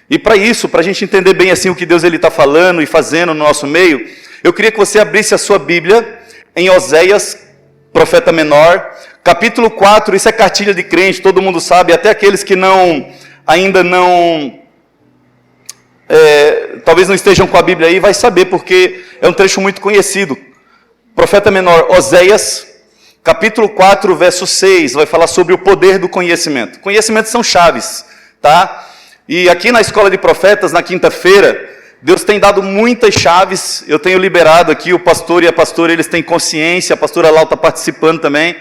E para isso, para a gente entender bem assim o que Deus está falando e fazendo no nosso meio, eu queria que você abrisse a sua Bíblia em Oséias, profeta menor, capítulo 4, isso é cartilha de crente, todo mundo sabe, até aqueles que ainda não, talvez não estejam com a Bíblia aí, vai saber, porque é um trecho muito conhecido. Profeta menor, Oséias, capítulo 4, verso 6, vai falar sobre o poder do conhecimento. Conhecimentos são chaves, tá? E aqui na Escola de Profetas, na quinta-feira, Deus tem dado muitas chaves, eu tenho liberado aqui, o pastor e a pastora, eles têm consciência, a pastora Lau está participando também,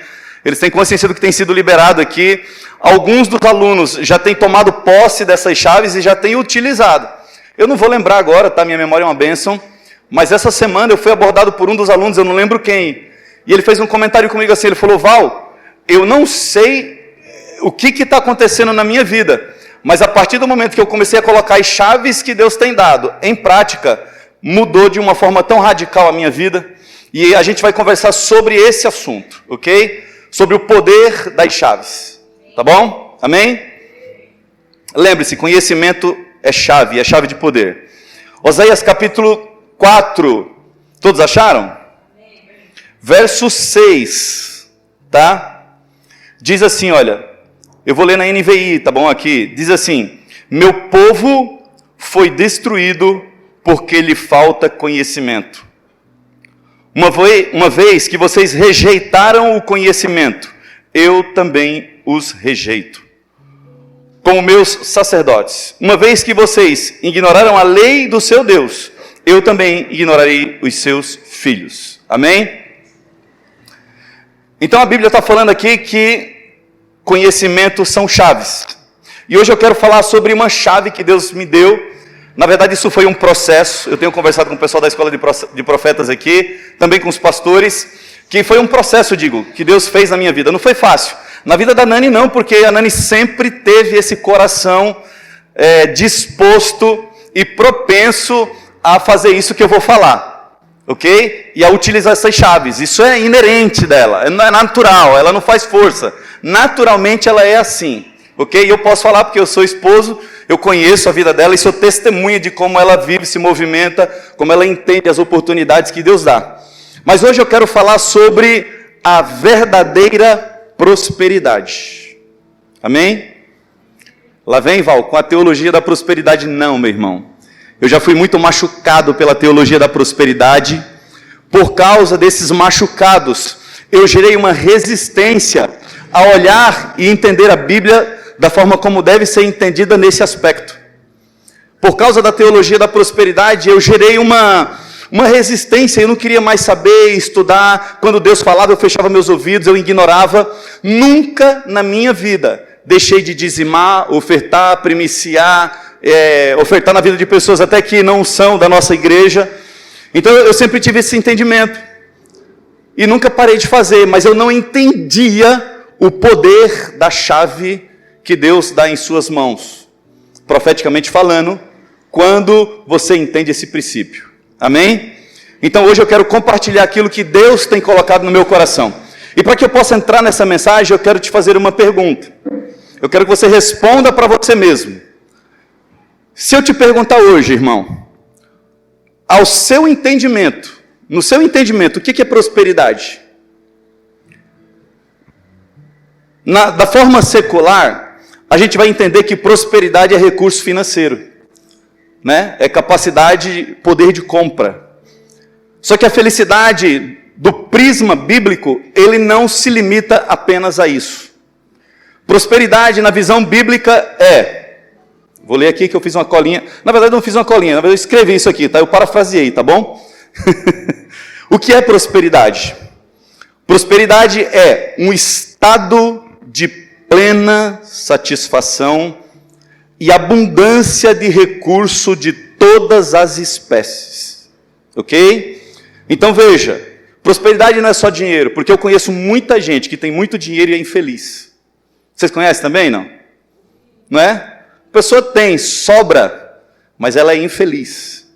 eles têm consciência do que tem sido liberado aqui. Alguns dos alunos já têm tomado posse dessas chaves e já têm utilizado. Eu não vou lembrar agora, tá? Minha memória é uma bênção, mas essa semana eu fui abordado por um dos alunos, eu não lembro quem, e ele fez um comentário comigo assim, ele falou: Val, eu não sei o que está acontecendo na minha vida, mas a partir do momento que eu comecei a colocar as chaves que Deus tem dado em prática, mudou de uma forma tão radical a minha vida, e a gente vai conversar sobre esse assunto, ok? Sobre o poder das chaves, tá bom? Amém? Lembre-se, conhecimento é chave de poder. Oséias capítulo 4, todos acharam? Verso 6, tá? Diz assim, olha, eu vou ler na NVI, tá bom aqui? Diz assim: meu povo foi destruído porque lhe falta conhecimento. Uma vez que vocês rejeitaram o conhecimento, eu também os rejeito. Como meus sacerdotes, uma vez que vocês ignoraram a lei do seu Deus, eu também ignorarei os seus filhos. Amém? Então a Bíblia está falando aqui que conhecimentos são chaves. E hoje eu quero falar sobre uma chave que Deus me deu. Na verdade, isso foi um processo. Eu tenho conversado com o pessoal da Escola de Profetas aqui, também com os pastores, que foi um processo, que Deus fez na minha vida. Não foi fácil. Na vida da Nani não, porque a Nani sempre teve esse coração disposto e propenso a fazer isso que eu vou falar. Ok? E a utilizar essas chaves. Isso é inerente dela, não é natural, ela não faz força. Naturalmente ela é assim. Ok? E eu posso falar porque eu sou esposo, eu conheço a vida dela e sou testemunha de como ela vive, se movimenta, como ela entende as oportunidades que Deus dá. Mas hoje eu quero falar sobre a verdadeira prosperidade. Amém? Lá vem, Val, com a teologia da prosperidade. Não, meu irmão. Eu já fui muito machucado pela teologia da prosperidade. Por causa desses machucados, eu gerei uma resistência a olhar e entender a Bíblia da forma como deve ser entendida nesse aspecto. Por causa da teologia da prosperidade, eu gerei uma resistência, eu não queria mais saber, estudar. Quando Deus falava, eu fechava meus ouvidos, eu ignorava. Nunca na minha vida deixei de dizimar, ofertar, primiciar, ofertar na vida de pessoas até que não são da nossa igreja. Então eu sempre tive esse entendimento. E nunca parei de fazer, mas eu não entendia o poder da chave que Deus dá em suas mãos. Profeticamente falando, quando você entende esse princípio. Amém? Então hoje eu quero compartilhar aquilo que Deus tem colocado no meu coração. E para que eu possa entrar nessa mensagem, eu quero te fazer uma pergunta. Eu quero que você responda para você mesmo. Se eu te perguntar hoje, irmão, ao seu entendimento, no seu entendimento, o que é prosperidade? Da forma secular, a gente vai entender que prosperidade é recurso financeiro, né? É capacidade, poder de compra. Só que a felicidade, do prisma bíblico, ele não se limita apenas a isso. Prosperidade, na visão bíblica, vou ler aqui que eu fiz uma colinha. Na verdade, eu não fiz uma colinha, na verdade, eu escrevi isso aqui, tá? Eu parafraseei, tá bom? O que é prosperidade? Prosperidade é um estado de plena satisfação e abundância de recurso de todas as espécies. Ok? Então veja, prosperidade não é só dinheiro, porque eu conheço muita gente que tem muito dinheiro e é infeliz. Vocês conhecem também, não? Não é? A pessoa tem, sobra, mas ela é infeliz.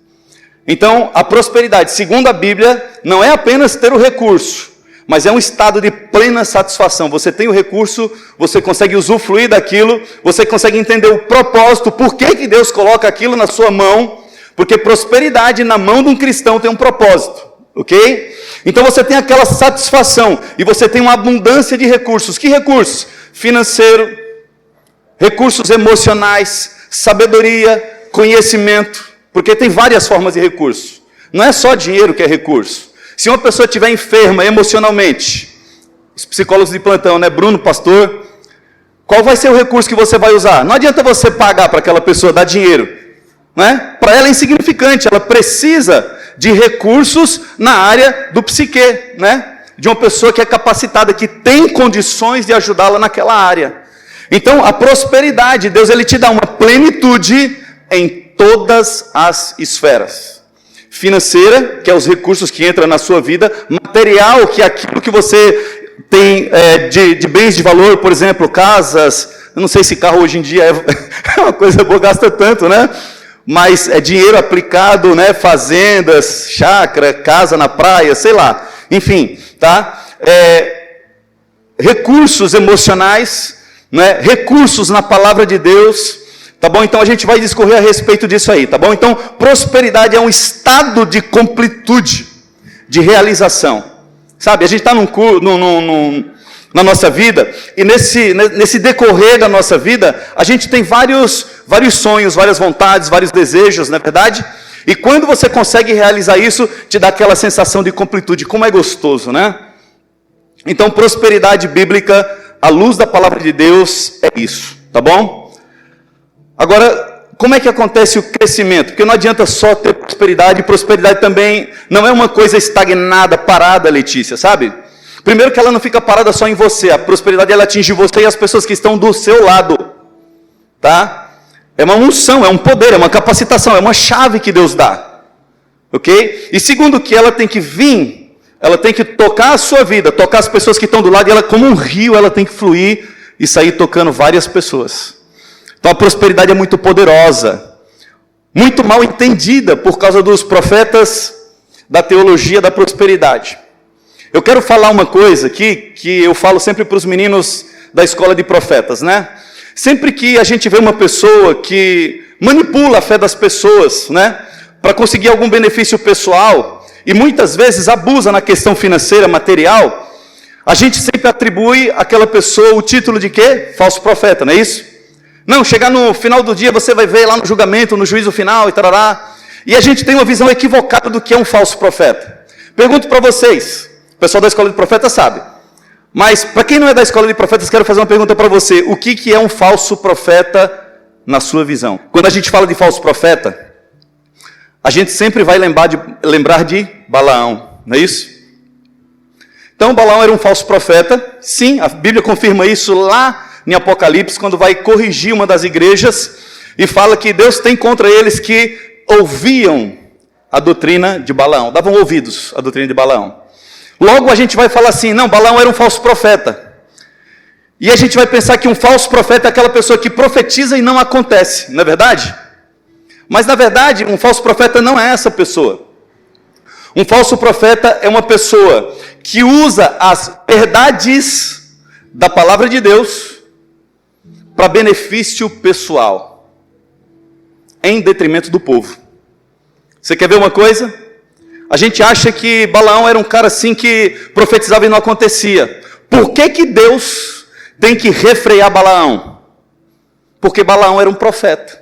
Então, a prosperidade, segundo a Bíblia, não é apenas ter o recurso, mas é um estado de plena satisfação. Você tem o recurso, você consegue usufruir daquilo, você consegue entender o propósito, por que Deus coloca aquilo na sua mão, porque prosperidade na mão de um cristão tem um propósito, ok? Então você tem aquela satisfação, e você tem uma abundância de recursos. Que recursos? Financeiro, recursos emocionais, sabedoria, conhecimento, porque tem várias formas de recurso. Não é só dinheiro que é recurso. Se uma pessoa estiver enferma emocionalmente, os psicólogos de plantão, né, Bruno, pastor, qual vai ser o recurso que você vai usar? Não adianta você pagar para aquela pessoa, dar dinheiro, né? Para ela é insignificante, ela precisa de recursos na área do psique, né? De uma pessoa que é capacitada, que tem condições de ajudá-la naquela área. Então, a prosperidade, Deus ele te dá uma plenitude em todas as esferas. Financeira, que é os recursos que entram na sua vida. Material, que é aquilo que você tem de bens de valor, por exemplo, casas. Eu não sei se carro hoje em dia é uma coisa boa, gasta tanto, né? Mas é dinheiro aplicado, né? Fazendas, chácara, casa na praia, sei lá. Enfim, tá? Recursos emocionais, né? Recursos na palavra de Deus. Tá bom? Então a gente vai discorrer a respeito disso aí, tá bom? Então, prosperidade é um estado de completude, de realização. Sabe, a gente está na nossa vida, e nesse decorrer da nossa vida, a gente tem vários sonhos, várias vontades, vários desejos, não é verdade? E quando você consegue realizar isso, te dá aquela sensação de completude, como é gostoso, né? Então, prosperidade bíblica, à luz da palavra de Deus, é isso, tá bom? Agora, como é que acontece o crescimento? Porque não adianta só ter prosperidade, prosperidade também não é uma coisa estagnada, parada, Letícia, sabe? Primeiro que ela não fica parada só em você, a prosperidade ela atinge você e as pessoas que estão do seu lado, tá? É uma unção, é um poder, é uma capacitação, é uma chave que Deus dá, ok? E segundo que ela tem que vir, ela tem que tocar a sua vida, tocar as pessoas que estão do lado, e ela como um rio, ela tem que fluir e sair tocando várias pessoas. Então a prosperidade é muito poderosa, muito mal entendida por causa dos profetas da teologia da prosperidade. Eu quero falar uma coisa aqui, que eu falo sempre para os meninos da escola de profetas, né? Sempre que a gente vê uma pessoa que manipula a fé das pessoas, né? Para conseguir algum benefício pessoal, e muitas vezes abusa na questão financeira, material, a gente sempre atribui àquela pessoa o título de quê? Falso profeta, não é isso? Não, chegar no final do dia, você vai ver lá no julgamento, no juízo final e tarará. E a gente tem uma visão equivocada do que é um falso profeta. Pergunto para vocês, o pessoal da escola de profetas sabe. Mas para quem não é da escola de profetas, quero fazer uma pergunta para você. O que é um falso profeta na sua visão? Quando a gente fala de falso profeta, a gente sempre vai lembrar de Balaão, não é isso? Então Balaão era um falso profeta. Sim, a Bíblia confirma isso lá em Apocalipse, quando vai corrigir uma das igrejas, e fala que Deus tem contra eles que ouviam a doutrina de Balaão, davam ouvidos à doutrina de Balaão. Logo a gente vai falar assim, não, Balaão era um falso profeta. E a gente vai pensar que um falso profeta é aquela pessoa que profetiza e não acontece, não é verdade? Mas na verdade, um falso profeta não é essa pessoa. Um falso profeta é uma pessoa que usa as verdades da palavra de Deus para benefício pessoal, em detrimento do povo. Você quer ver uma coisa? A gente acha que Balaão era um cara assim que profetizava e não acontecia. Por que Deus tem que refrear Balaão? Porque Balaão era um profeta,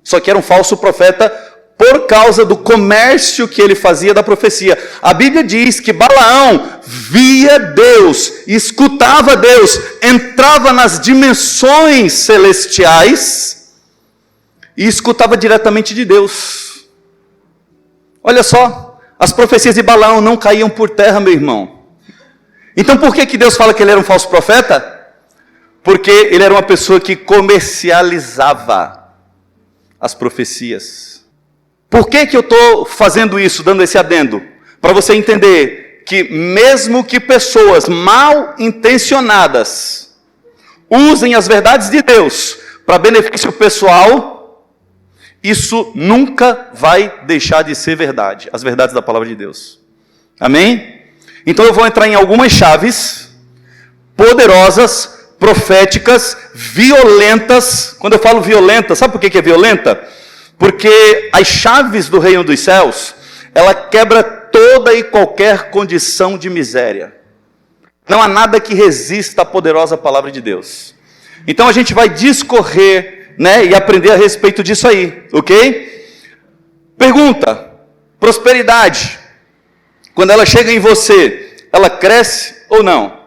só que era um falso profeta por causa do comércio que ele fazia da profecia. A Bíblia diz que Balaão via Deus, escutava Deus, entrava nas dimensões celestiais e escutava diretamente de Deus. Olha só, as profecias de Balaão não caíam por terra, meu irmão. Então por que Deus fala que ele era um falso profeta? Porque ele era uma pessoa que comercializava as profecias. Por que eu estou fazendo isso, dando esse adendo? Para você entender que mesmo que pessoas mal intencionadas usem as verdades de Deus para benefício pessoal, isso nunca vai deixar de ser verdade, as verdades da palavra de Deus. Amém? Então eu vou entrar em algumas chaves poderosas, proféticas, violentas. Quando eu falo violenta, sabe por que é violenta? Porque as chaves do reino dos céus, ela quebra toda e qualquer condição de miséria. Não há nada que resista à poderosa palavra de Deus. Então a gente vai discorrer, né, e aprender a respeito disso aí, ok? Pergunta: prosperidade, quando ela chega em você, ela cresce ou não?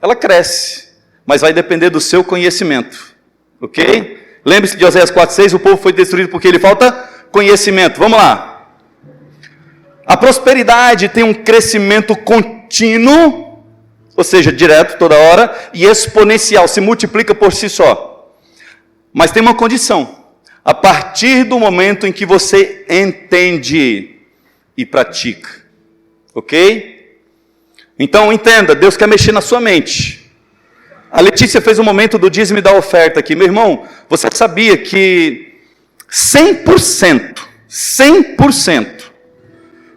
Ela cresce, mas vai depender do seu conhecimento, ok? Lembre-se de Oséias 4,6, o povo foi destruído porque lhe falta conhecimento. Vamos lá. A prosperidade tem um crescimento contínuo, ou seja, direto, toda hora, e exponencial, se multiplica por si só. Mas tem uma condição: a partir do momento em que você entende e pratica, ok? Então entenda, Deus quer mexer na sua mente. A Letícia fez um momento do dízimo e da oferta aqui. Meu irmão, você sabia que 100%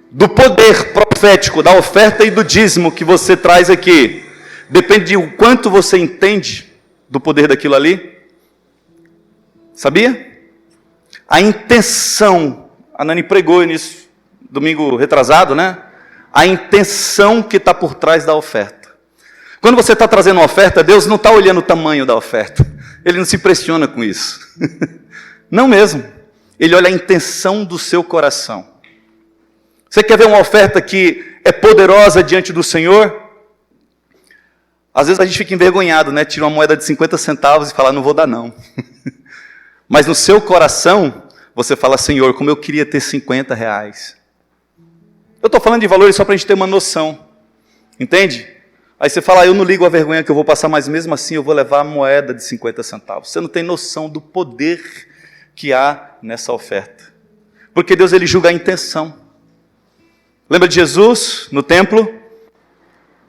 do poder profético da oferta e do dízimo que você traz aqui depende de o quanto você entende do poder daquilo ali? Sabia? A intenção, a Nani pregou nisso domingo retrasado, né? A intenção que está por trás da oferta. Quando você está trazendo uma oferta, Deus não está olhando o tamanho da oferta. Ele não se impressiona com isso. Não mesmo. Ele olha a intenção do seu coração. Você quer ver uma oferta que é poderosa diante do Senhor? Às vezes a gente fica envergonhado, né? Tira uma moeda de 50 centavos e fala: não vou dar não. Mas no seu coração, você fala: Senhor, como eu queria ter 50 reais. Eu estou falando de valores só para a gente ter uma noção. Entende? Aí você fala: eu não ligo a vergonha que eu vou passar, mas mesmo assim eu vou levar a moeda de 50 centavos. Você não tem noção do poder que há nessa oferta. Porque Deus, ele julga a intenção. Lembra de Jesus no templo?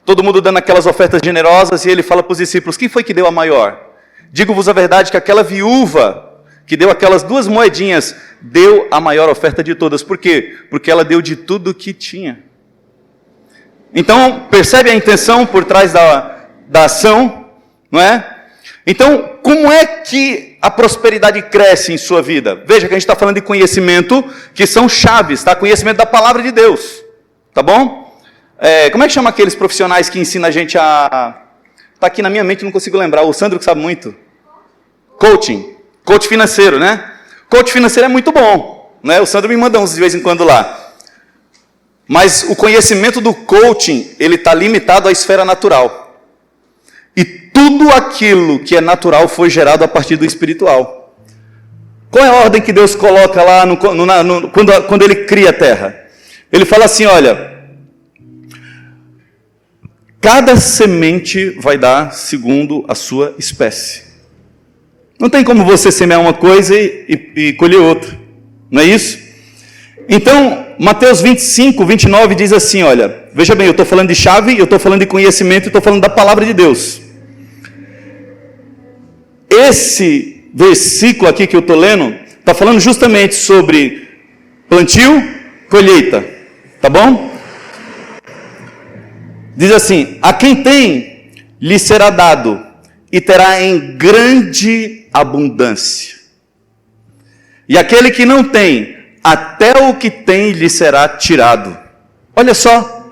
Todo mundo dando aquelas ofertas generosas, e ele fala para os discípulos: quem foi que deu a maior? Digo-vos a verdade que aquela viúva que deu aquelas 2 moedinhas, deu a maior oferta de todas. Por quê? Porque ela deu de tudo o que tinha. Então, percebe a intenção por trás da ação, não é? Então, como é que a prosperidade cresce em sua vida? Veja que a gente está falando de conhecimento, que são chaves, tá? Conhecimento da palavra de Deus, tá bom? Como é que chama aqueles profissionais que ensinam a gente a... Está aqui na minha mente, não consigo lembrar, o Sandro que sabe muito. Coach financeiro, né? Coach financeiro é muito bom, né? O Sandro me manda uns de vez em quando lá. Mas o conhecimento do coaching, ele está limitado à esfera natural. E tudo aquilo que é natural foi gerado a partir do espiritual. Qual é a ordem que Deus coloca lá quando ele cria a terra? Ele fala assim: olha, cada semente vai dar segundo a sua espécie. Não tem como você semear uma coisa e colher outra. Não é isso? Então, Mateus 25, 29 diz assim, olha, veja bem, eu estou falando de chave, eu estou falando de conhecimento, eu estou falando da palavra de Deus. Esse versículo aqui que eu estou lendo, está falando justamente sobre plantio, colheita, tá bom? Diz assim: a quem tem, lhe será dado, e terá em grande abundância. E aquele que não tem, até o que tem lhe será tirado. Olha só,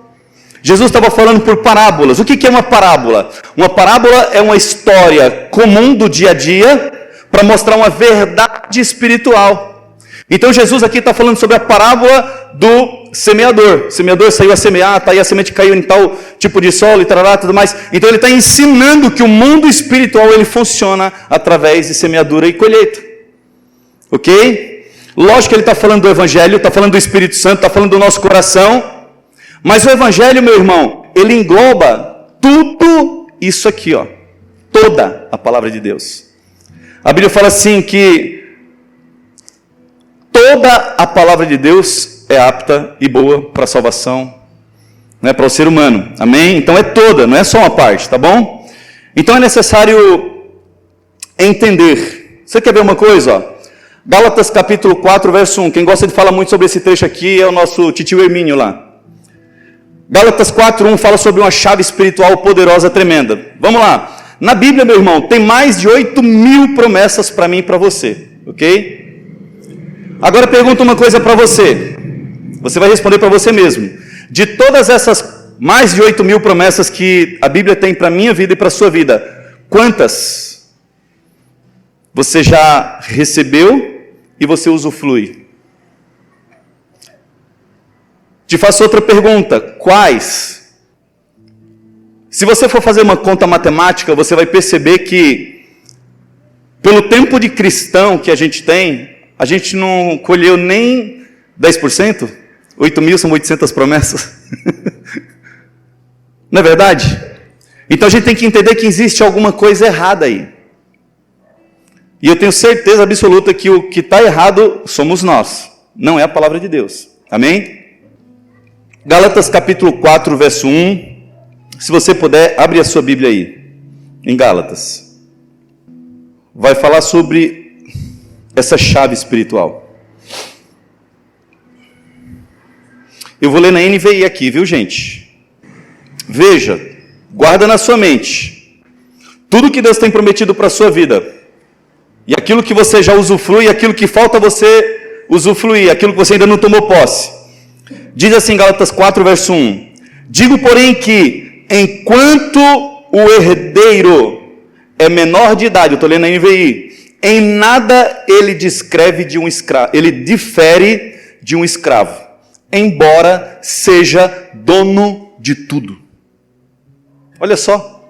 Jesus estava falando por parábolas. O que é uma parábola? Uma parábola é uma história comum do dia a dia para mostrar uma verdade espiritual. Então Jesus aqui está falando sobre a parábola do semeador. O semeador saiu a semear, tá aí a semente caiu em tal tipo de solo e tarará, tudo mais. Então ele está ensinando que o mundo espiritual ele funciona através de semeadura e colheita. Ok? Lógico que ele está falando do Evangelho, está falando do Espírito Santo, está falando do nosso coração. Mas o Evangelho, meu irmão, ele engloba tudo isso aqui, ó. Toda a palavra de Deus. A Bíblia fala assim que toda a palavra de Deus é apta e boa para a salvação, né, para o ser humano. Amém? Então é toda, não é só uma parte, tá bom? Então é necessário entender. Você quer ver uma coisa, ó? Gálatas capítulo 4, verso 1. Quem gosta de falar muito sobre esse trecho aqui é o nosso titio Hermínio lá. Gálatas 4:1 fala sobre uma chave espiritual poderosa, tremenda. Vamos lá. Na Bíblia, meu irmão, tem mais de 8.000 promessas para mim e para você, ok? Agora pergunto uma coisa para você. Você vai responder para você mesmo. De todas essas mais de 8.000 promessas que a Bíblia tem para a minha vida e para a sua vida, quantas você já recebeu e você usufrui? Te faço outra pergunta. Quais? Se você for fazer uma conta matemática, você vai perceber que, pelo tempo de cristão que a gente tem, a gente não colheu nem 10%. 8.000 são 800 promessas. Não é verdade? Então a gente tem que entender que existe alguma coisa errada aí. E eu tenho certeza absoluta que o que está errado somos nós, não é a palavra de Deus. Amém? Gálatas capítulo 4, verso 1. Se você puder, abre a sua Bíblia aí, em Gálatas. Vai falar sobre essa chave espiritual. Eu vou ler na NVI aqui, viu, gente? Veja, guarda na sua mente tudo que Deus tem prometido para a sua vida. E aquilo que você já usufrui, aquilo que falta você usufruir, aquilo que você ainda não tomou posse. Diz assim, Gálatas 4, verso 1. Digo, porém, que enquanto o herdeiro é menor de idade, eu estou lendo na NVI, em nada ele descreve de um escravo, ele difere de um escravo, embora seja dono de tudo. Olha só.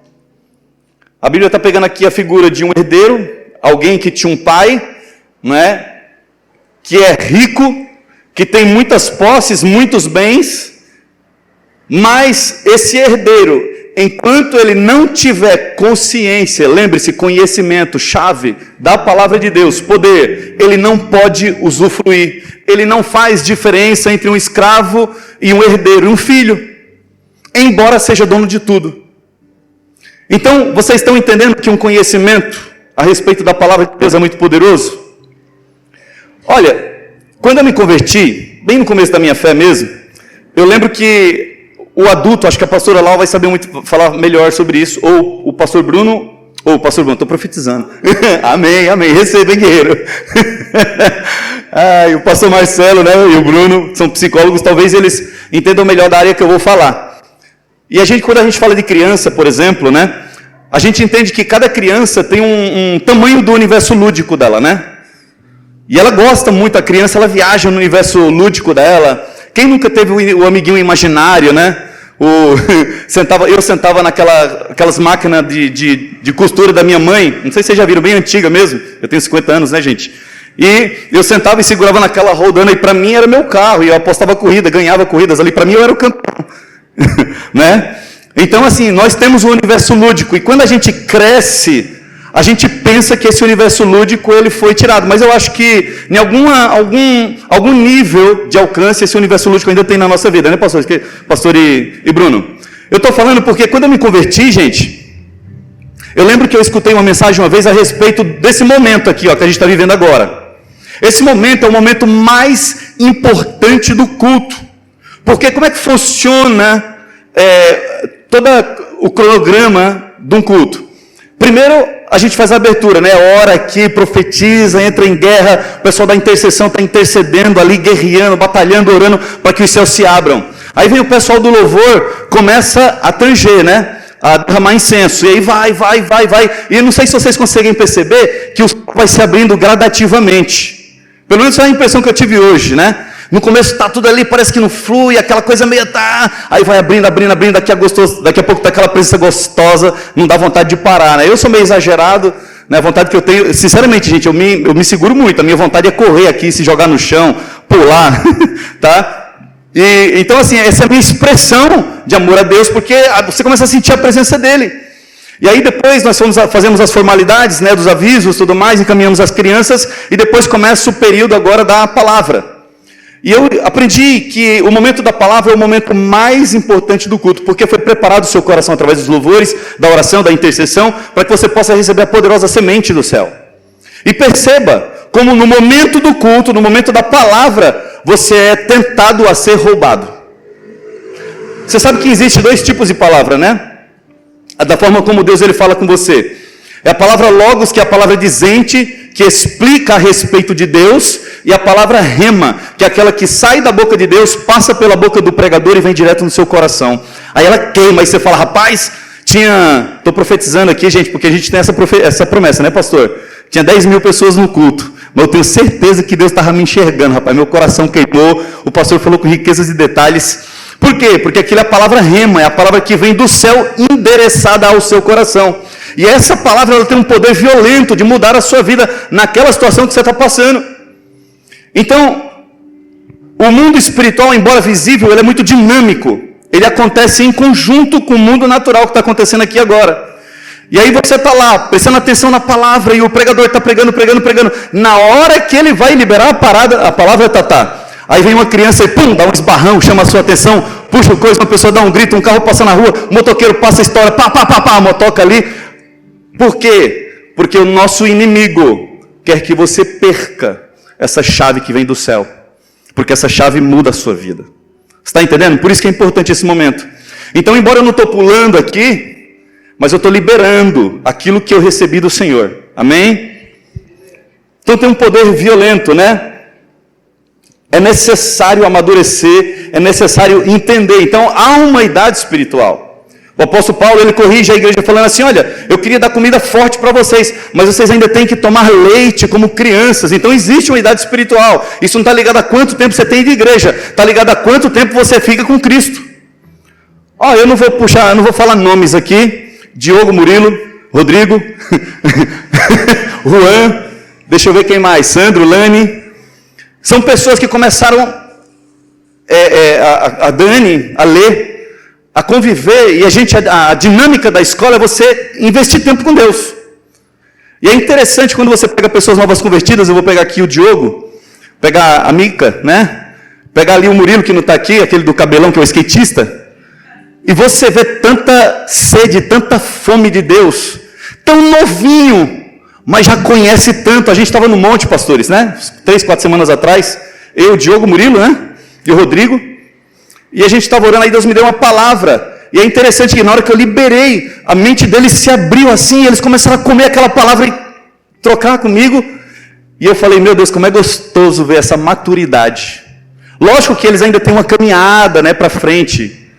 A Bíblia está pegando aqui a figura de um herdeiro, alguém que tinha um pai, não é? Que é rico, que tem muitas posses, muitos bens, mas esse herdeiro, enquanto ele não tiver consciência, lembre-se, conhecimento, chave da palavra de Deus, poder, ele não pode usufruir. Ele não faz diferença entre um escravo e um herdeiro, um filho, embora seja dono de tudo. Então, vocês estão entendendo que um conhecimento a respeito da palavra de Deus é muito poderoso? Olha, quando eu me converti, bem no começo da minha fé mesmo, eu lembro que o adulto, acho que a pastora Lau vai saber muito, falar melhor sobre isso, ou o pastor Bruno, estou profetizando. Amém, amém, receba, hein, guerreiro. E o pastor Marcelo, né, e o Bruno, são psicólogos, talvez eles entendam melhor da área que eu vou falar. E quando a gente fala de criança, por exemplo, né, a gente entende que cada criança tem um tamanho do universo lúdico dela, né? E ela gosta muito, a criança, ela viaja no universo lúdico dela. Quem nunca teve o amiguinho imaginário, né? Eu sentava naquelas máquinas de costura da minha mãe, não sei se vocês já viram, bem antiga mesmo, eu tenho 50 anos, né, gente? E eu sentava e segurava naquela rodando, e para mim era meu carro, e eu apostava corrida, ganhava corridas ali, para mim eu era o campeão, né? Então, assim, nós temos um universo lúdico, e quando a gente cresce, a gente pensa que esse universo lúdico ele foi tirado, mas eu acho que em algum nível de alcance esse universo lúdico ainda tem na nossa vida, né, pastor e Bruno? Eu estou falando porque quando eu me converti, gente, eu lembro que eu escutei uma mensagem uma vez a respeito desse momento aqui, ó, que a gente está vivendo agora. Esse momento é o momento mais importante do culto, porque como é que funciona todo o cronograma de um culto? Primeiro, a gente faz a abertura, né? Ora aqui, profetiza, entra em guerra, o pessoal da intercessão está intercedendo ali, guerreando, batalhando, orando para que os céus se abram. Aí vem o pessoal do louvor, começa a tanger, né? A derramar incenso, e aí vai. E eu não sei se vocês conseguem perceber que o céu vai se abrindo gradativamente. Pelo menos é a impressão que eu tive hoje, né? No começo está tudo ali, parece que não flui, aquela coisa meio aí vai abrindo, daqui a pouco está aquela presença gostosa, não dá vontade de parar, né? Eu sou meio exagerado, né? A vontade que eu tenho, sinceramente, gente, eu me seguro muito, a minha vontade é correr aqui, se jogar no chão, pular, tá? E então, assim, essa é a minha expressão de amor a Deus, porque você começa a sentir a presença dele. E aí depois nós fazemos as formalidades, né, dos avisos, tudo mais, encaminhamos as crianças, e depois começa o período agora da palavra. E eu aprendi que o momento da palavra é o momento mais importante do culto, porque foi preparado o seu coração através dos louvores, da oração, da intercessão, para que você possa receber a poderosa semente do céu. E perceba como no momento do culto, no momento da palavra, você é tentado a ser roubado. Você sabe que existe 2 tipos de palavra, né? Da forma como Deus ele fala com você. É a palavra logos, que é a palavra dizente, que explica a respeito de Deus, e a palavra rema, que é aquela que sai da boca de Deus, passa pela boca do pregador e vem direto no seu coração. Aí ela queima, aí você fala, rapaz, estou profetizando aqui, gente, porque a gente tem essa promessa, né, pastor? Tinha 10 mil pessoas no culto, mas eu tenho certeza que Deus estava me enxergando, rapaz, meu coração queimou, o pastor falou com riquezas e detalhes. Por quê? Porque aquilo é a palavra rema, é a palavra que vem do céu endereçada ao seu coração. E essa palavra ela tem um poder violento de mudar a sua vida naquela situação que você está passando. Então, o mundo espiritual, embora visível, ele é muito dinâmico. Ele acontece em conjunto com o mundo natural que está acontecendo aqui agora. E aí você está lá, prestando atenção na palavra, e o pregador está pregando. Na hora que ele vai liberar a palavra tá. Aí vem uma criança e pum, dá um esbarrão, chama a sua atenção, puxa coisa, uma pessoa dá um grito, um carro passa na rua, o motoqueiro passa a história, pá, a motoca ali. Por quê? Porque o nosso inimigo quer que você perca essa chave que vem do céu. Porque essa chave muda a sua vida. Você está entendendo? Por isso que é importante esse momento. Então, embora eu não estou pulando aqui, mas eu estou liberando aquilo que eu recebi do Senhor. Amém? Então tem um poder violento, né? É necessário amadurecer, é necessário entender. Então, há uma idade espiritual. O apóstolo Paulo, ele corrige a igreja falando assim, olha, eu queria dar comida forte para vocês, mas vocês ainda têm que tomar leite como crianças. Então, existe uma idade espiritual. Isso não está ligado a quanto tempo você tem de igreja, está ligado a quanto tempo você fica com Cristo. Eu não vou falar nomes aqui, Diogo, Murilo, Rodrigo, Juan, deixa eu ver quem mais, Sandro, Lani. São pessoas que começaram, a Dani, a ler, a conviver, e a dinâmica da escola é você investir tempo com Deus. E é interessante quando você pega pessoas novas convertidas, eu vou pegar aqui o Diogo, pegar a Mica, né? Pegar ali o Murilo que não está aqui, aquele do cabelão que é o skatista, e você vê tanta sede, tanta fome de Deus, tão novinho, mas já conhece tanto. A gente estava no monte, pastores, né? 3, 4 semanas atrás, eu, o Diogo, Murilo, né? E o Rodrigo, e a gente estava orando, aí Deus me deu uma palavra, e é interessante que na hora que eu liberei, a mente deles se abriu assim, e eles começaram a comer aquela palavra e trocar comigo, e eu falei, meu Deus, como é gostoso ver essa maturidade. Lógico que eles ainda têm uma caminhada, né, para frente,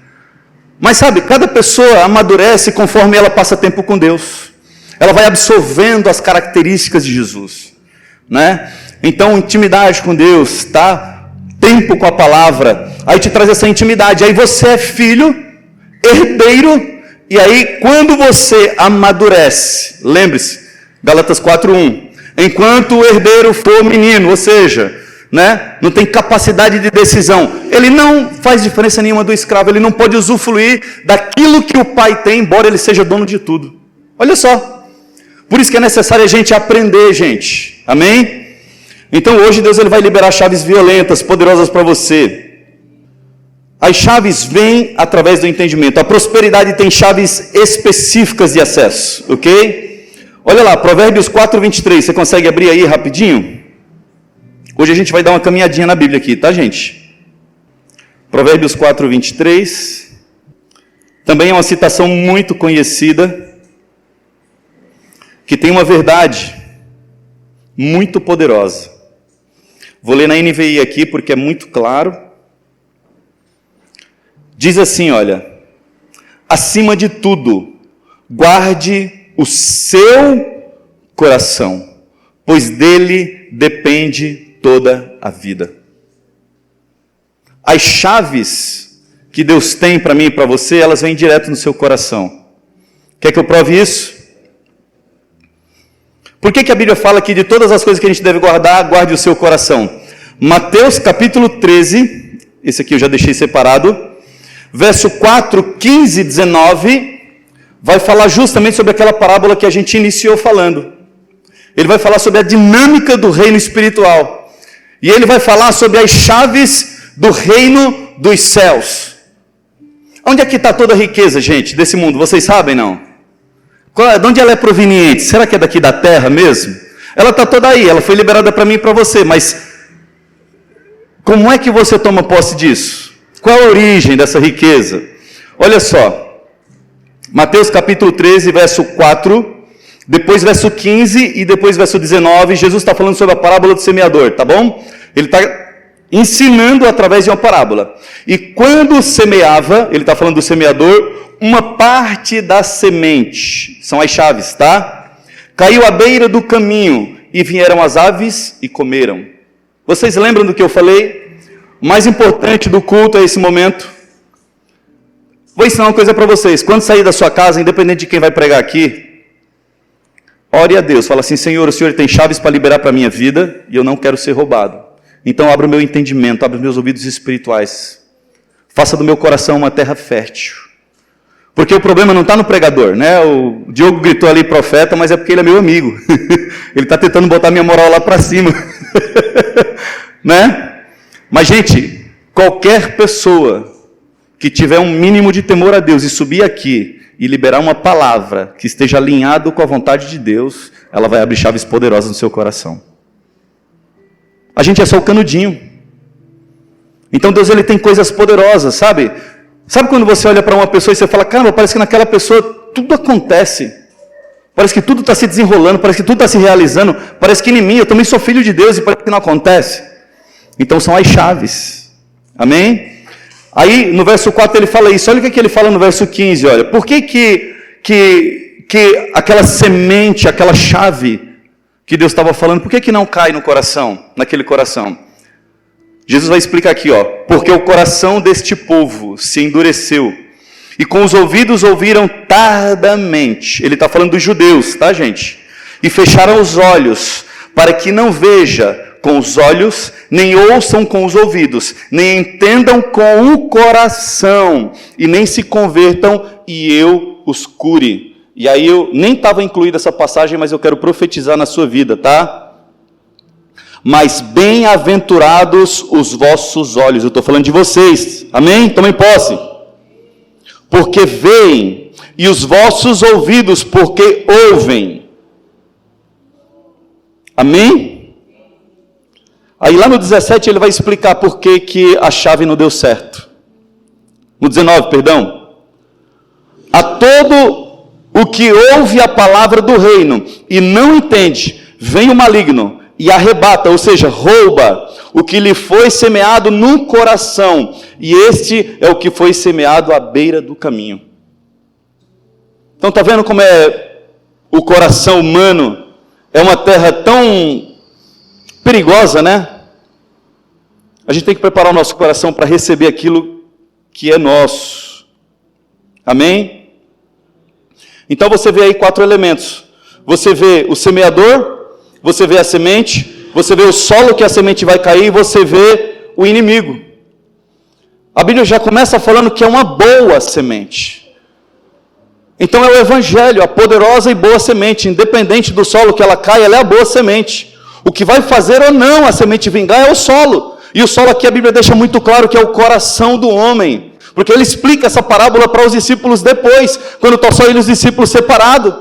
mas sabe, cada pessoa amadurece conforme ela passa tempo com Deus. Ela vai absorvendo as características de Jesus, né? Então, intimidade com Deus, tá? Tempo com a palavra, aí te traz essa intimidade. Aí você é filho, herdeiro, e aí quando você amadurece, lembre-se, Gálatas 4:1, enquanto o herdeiro for menino, ou seja, né, não tem capacidade de decisão, ele não faz diferença nenhuma do escravo, ele não pode usufruir daquilo que o pai tem, embora ele seja dono de tudo. Olha só. Por isso que é necessário a gente aprender, gente. Amém? Então hoje Deus ele vai liberar chaves violentas, poderosas para você. As chaves vêm através do entendimento. A prosperidade tem chaves específicas de acesso, ok? Olha lá, Provérbios 4:23. Você consegue abrir aí rapidinho? Hoje a gente vai dar uma caminhadinha na Bíblia aqui, tá, gente? Provérbios 4:23. Também é uma citação muito conhecida, que tem uma verdade muito poderosa. Vou ler na NVI aqui porque é muito claro. Diz assim, olha, acima de tudo, guarde o seu coração, pois dele depende toda a vida. As chaves que Deus tem para mim e para você, elas vêm direto no seu coração. Quer que eu prove isso? Por que a Bíblia fala que de todas as coisas que a gente deve guardar, guarde o seu coração? Mateus capítulo 13, esse aqui eu já deixei separado, verso 4, 15 e 19, vai falar justamente sobre aquela parábola que a gente iniciou falando. Ele vai falar sobre a dinâmica do reino espiritual. E ele vai falar sobre as chaves do reino dos céus. Onde é que está toda a riqueza, gente, desse mundo? Vocês sabem, não? De onde ela é proveniente? Será que é daqui da terra mesmo? Ela está toda aí, ela foi liberada para mim e para você, mas como é que você toma posse disso? Qual a origem dessa riqueza? Olha só, Mateus capítulo 13, verso 4, depois verso 15 e depois verso 19, Jesus está falando sobre a parábola do semeador, tá bom? Ele está ensinando através de uma parábola. E quando semeava, ele está falando do semeador, uma parte da semente, são as chaves, tá? Caiu à beira do caminho e vieram as aves e comeram. Vocês lembram do que eu falei? O mais importante do culto é esse momento. Vou ensinar uma coisa para vocês. Quando sair da sua casa, independente de quem vai pregar aqui, ore a Deus. Fala assim: Senhor, o Senhor tem chaves para liberar para a minha vida e eu não quero ser roubado. Então abra o meu entendimento, abra os meus ouvidos espirituais. Faça do meu coração uma terra fértil. Porque o problema não está no pregador, né? O Diogo gritou ali profeta, mas é porque ele é meu amigo. Ele está tentando botar minha moral lá para cima. Né? Mas, gente, qualquer pessoa que tiver um mínimo de temor a Deus e subir aqui e liberar uma palavra que esteja alinhado com a vontade de Deus, ela vai abrir chaves poderosas no seu coração. A gente é só o canudinho. Então Deus, ele tem coisas poderosas, sabe? Sabe quando você olha para uma pessoa e você fala: caramba, parece que naquela pessoa tudo acontece. Parece que tudo está se desenrolando, parece que tudo está se realizando. Parece que em mim, eu também sou filho de Deus e parece que não acontece. Então são as chaves. Amém? Aí no verso 4 ele fala isso. Olha o que ele fala no verso 15. Olha, por que aquela semente, aquela chave que Deus estava falando, por que não cai no coração, naquele coração? Jesus vai explicar aqui, ó. Porque o coração deste povo se endureceu, e com os ouvidos ouviram tardamente. Ele está falando dos judeus, tá, gente? E fecharam os olhos, para que não veja com os olhos, nem ouçam com os ouvidos, nem entendam com o coração, e nem se convertam, e eu os cure. E aí eu nem estava incluída essa passagem, mas eu quero profetizar na sua vida, tá? Mas bem-aventurados os vossos olhos. Eu estou falando de vocês. Amém? Tomem posse. Porque veem, e os vossos ouvidos porque ouvem. Amém? Aí lá no 17 ele vai explicar por que a chave não deu certo. No 19, perdão. A todo o que ouve a palavra do reino e não entende, vem o maligno e arrebata, ou seja, rouba o que lhe foi semeado no coração. E este é o que foi semeado à beira do caminho. Então está vendo como é o coração humano? É uma terra tão perigosa, né? A gente tem que preparar o nosso coração para receber aquilo que é nosso. Amém? Então você vê aí 4 elementos. Você vê o semeador, você vê a semente, você vê o solo que a semente vai cair, e você vê o inimigo. A Bíblia já começa falando que é uma boa semente. Então é o Evangelho, a poderosa e boa semente. Independente do solo que ela cai, ela é a boa semente. O que vai fazer ou não a semente vingar é o solo. E o solo aqui a Bíblia deixa muito claro que é o coração do homem. Porque ele explica essa parábola para os discípulos depois, quando estão só ele e os discípulos separados.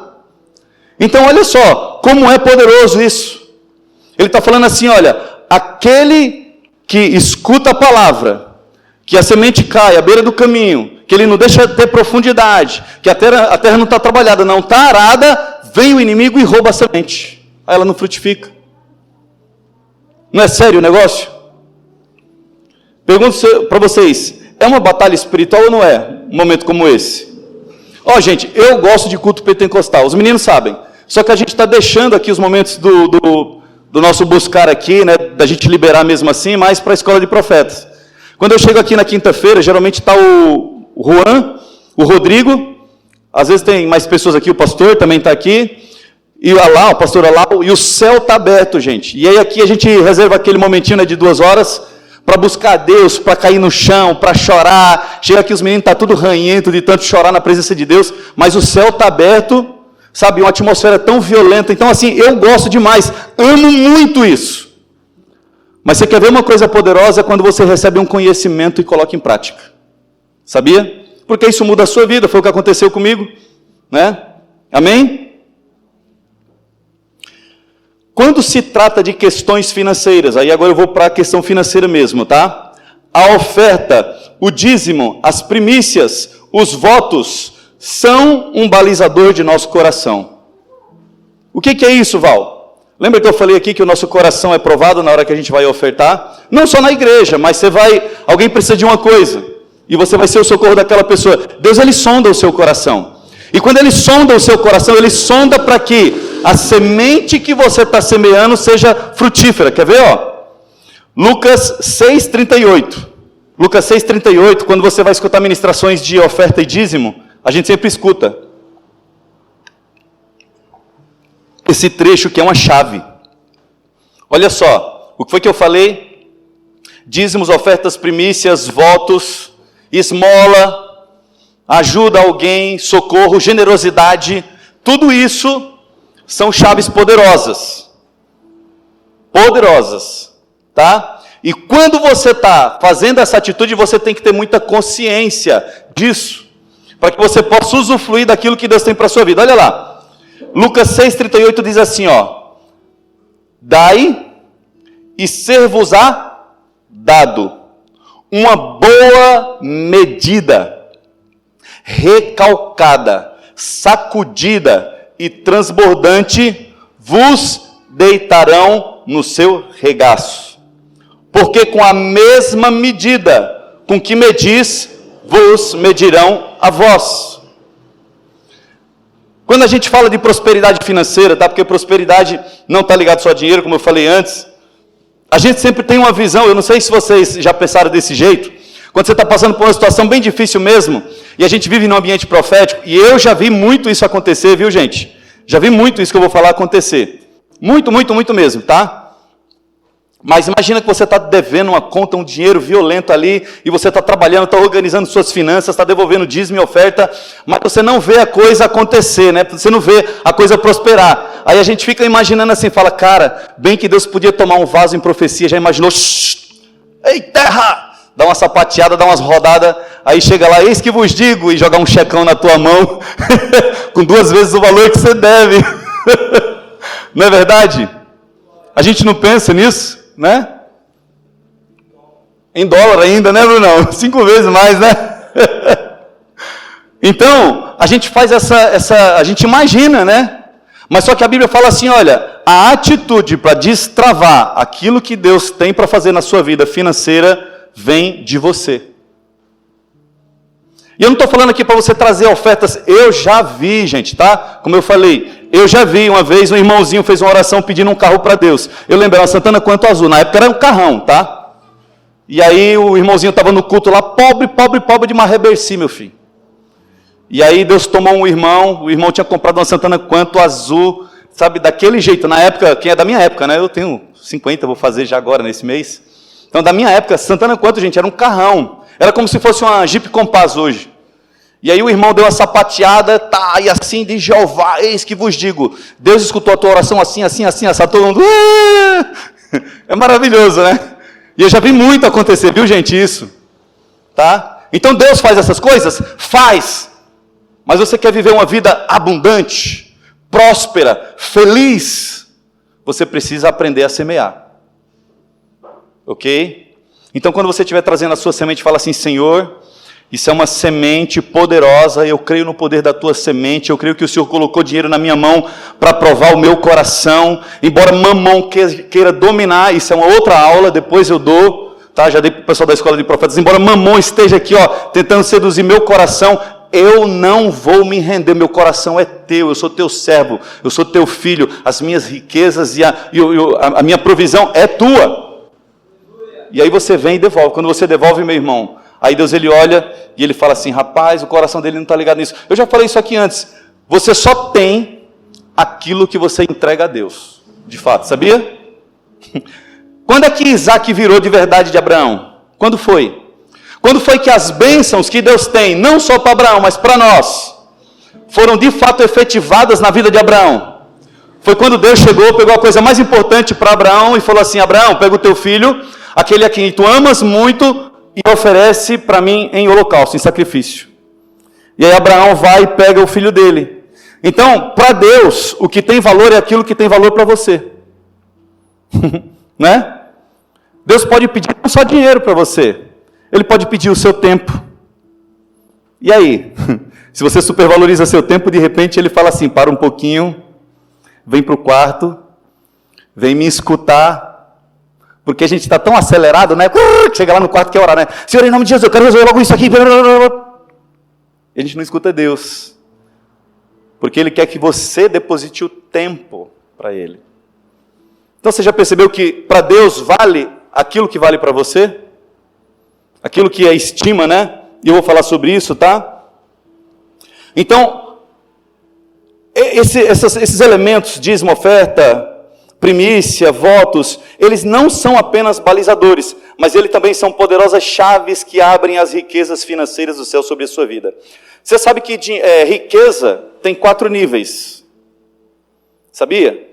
Então olha só, como é poderoso isso. Ele está falando assim, olha, aquele que escuta a palavra, que a semente cai à beira do caminho, que ele não deixa ter profundidade, que a terra não está trabalhada, não está arada, vem o inimigo e rouba a semente. Aí ela não frutifica. Não é sério o negócio? Pergunto para vocês, é uma batalha espiritual ou não é? Um momento como esse. Ó, gente, eu gosto de culto pentecostal, os meninos sabem. Só que a gente está deixando aqui os momentos do nosso buscar aqui, né, da gente liberar mesmo assim, mais para a escola de profetas. Quando eu chego aqui na quinta-feira, geralmente está o Juan, o Rodrigo, às vezes tem mais pessoas aqui, o pastor também está aqui, e o pastor Alau, e o céu está aberto, gente. E aí aqui a gente reserva aquele momentinho, né, de 2 horas, para buscar a Deus, para cair no chão, para chorar. Chega aqui os meninos, está tudo ranhento de tanto chorar na presença de Deus, mas o céu está aberto, sabe, uma atmosfera tão violenta. Então assim, eu gosto demais, amo muito isso. Mas você quer ver uma coisa poderosa? É quando você recebe um conhecimento e coloca em prática. Sabia? Porque isso muda a sua vida, foi o que aconteceu comigo, né? Amém? Quando se trata de questões financeiras, aí agora eu vou para a questão financeira mesmo, tá? A oferta, o dízimo, as primícias, os votos são um balizador de nosso coração. O que é isso, Val? Lembra que eu falei aqui que o nosso coração é provado na hora que a gente vai ofertar? Não só na igreja, mas alguém precisa de uma coisa, e você vai ser o socorro daquela pessoa. Deus, ele sonda o seu coração. E quando ele sonda o seu coração, ele sonda para que a semente que você está semeando seja frutífera. Quer ver, ó? Lucas 6,38. Lucas 6,38, quando você vai escutar ministrações de oferta e dízimo, a gente sempre escuta esse trecho que é uma chave. Olha só, o que foi que eu falei? Dízimos, ofertas, primícias, votos, esmola, ajuda a alguém, socorro, generosidade, tudo isso são chaves poderosas. Poderosas, tá? E quando você está fazendo essa atitude, você tem que ter muita consciência disso, para que você possa usufruir daquilo que Deus tem para a sua vida. Olha lá, Lucas 6,38 diz assim, ó: dai e ser-vos-á dado, uma boa medida, recalcada, sacudida e transbordante, vos deitarão no seu regaço. Porque com a mesma medida com que medis, vos medirão a vós. Quando a gente fala de prosperidade financeira, tá? Porque prosperidade não está ligado só a dinheiro, como eu falei antes. A gente sempre tem uma visão, eu não sei se vocês já pensaram desse jeito, quando você está passando por uma situação bem difícil mesmo, e a gente vive num ambiente profético, e eu já vi muito isso acontecer, viu, gente? Já vi muito isso que eu vou falar acontecer. Muito, muito, muito mesmo, tá? Mas imagina que você está devendo uma conta, um dinheiro violento ali, e você está trabalhando, está organizando suas finanças, está devolvendo dízimo e oferta, mas você não vê a coisa acontecer, né? Você não vê a coisa prosperar. Aí a gente fica imaginando assim, fala, cara, bem que Deus podia tomar um vaso em profecia, já imaginou? Ei, terra! Dá uma sapateada, dá umas rodadas, aí chega lá, eis que vos digo, e jogar um checão na tua mão, com 2 vezes o valor que você deve. Não é verdade? A gente não pensa nisso, né? Em dólar ainda, né, Brunão? 5 vezes mais, né? Então, a gente faz a gente imagina, né? Mas só que a Bíblia fala assim, olha, a atitude para destravar aquilo que Deus tem para fazer na sua vida financeira vem de você. E eu não estou falando aqui para você trazer ofertas, eu já vi, gente, tá? Como eu falei, eu já vi uma vez um irmãozinho fez uma oração pedindo um carro para Deus. Eu lembro, era uma Santana Quanto Azul, na época era um carrão, tá? E aí o irmãozinho estava no culto lá, pobre de Marreberci, meu filho. E aí Deus tomou um irmão, o irmão tinha comprado uma Santana Quanto Azul, sabe, daquele jeito. Na época, quem é da minha época, né? Eu tenho 50, vou fazer já agora nesse mês. Então, da minha época, Santana Quanto, gente, era um carrão. Era como se fosse uma Jeep Compass hoje. E aí o irmão deu uma sapateada, tá, e assim de Jeová, eis que vos digo, Deus escutou a tua oração assim, todo mundo, é maravilhoso, né? E eu já vi muito acontecer, viu, gente, isso? Tá? Então Deus faz essas coisas? Faz. Mas você quer viver uma vida abundante, próspera, feliz, você precisa aprender a semear. Ok? Então quando você estiver trazendo a sua semente, fala assim, Senhor, isso é uma semente poderosa, eu creio no poder da tua semente, eu creio que o Senhor colocou dinheiro na minha mão para provar o meu coração, embora mamão queira dominar, isso é uma outra aula, depois eu dou, tá? Já dei para o pessoal da escola de profetas, embora mamão esteja aqui, ó, tentando seduzir meu coração, eu não vou me render, meu coração é teu, eu sou teu servo, eu sou teu filho, as minhas riquezas e a minha provisão é tua. E aí você vem e devolve, quando você devolve, meu irmão, aí Deus ele olha e ele fala assim, rapaz, o coração dele não está ligado nisso. Eu já falei isso aqui antes, você só tem aquilo que você entrega a Deus, de fato, sabia? Quando é que Isaac virou de verdade de Abraão? Quando foi? Quando foi que as bênçãos que Deus tem, não só para Abraão, mas para nós, foram de fato efetivadas na vida de Abraão? Foi quando Deus chegou, pegou a coisa mais importante para Abraão e falou assim, Abraão, pega o teu filho, aquele a quem tu amas muito, e oferece para mim em holocausto, em sacrifício. E aí Abraão vai e pega o filho dele. Então, para Deus, o que tem valor é aquilo que tem valor para você. Né? Deus pode pedir não só dinheiro para você, Ele pode pedir o seu tempo. E aí? Se você supervaloriza seu tempo, de repente ele fala assim, para um pouquinho, vem para o quarto, vem me escutar, porque a gente está tão acelerado, né? Chega lá no quarto, quer orar, né? Senhor, em nome de Jesus, eu quero resolver logo isso aqui. E a gente não escuta Deus, porque Ele quer que você deposite o tempo para Ele. Então você já percebeu que para Deus vale aquilo que vale para você? Aquilo que é estima, né? E eu vou falar sobre isso, tá? Então, esses elementos, dízimo, oferta, primícia, votos, eles não são apenas balizadores, mas eles também são poderosas chaves que abrem as riquezas financeiras do céu sobre a sua vida. Você sabe que riqueza tem 4 níveis. Sabia?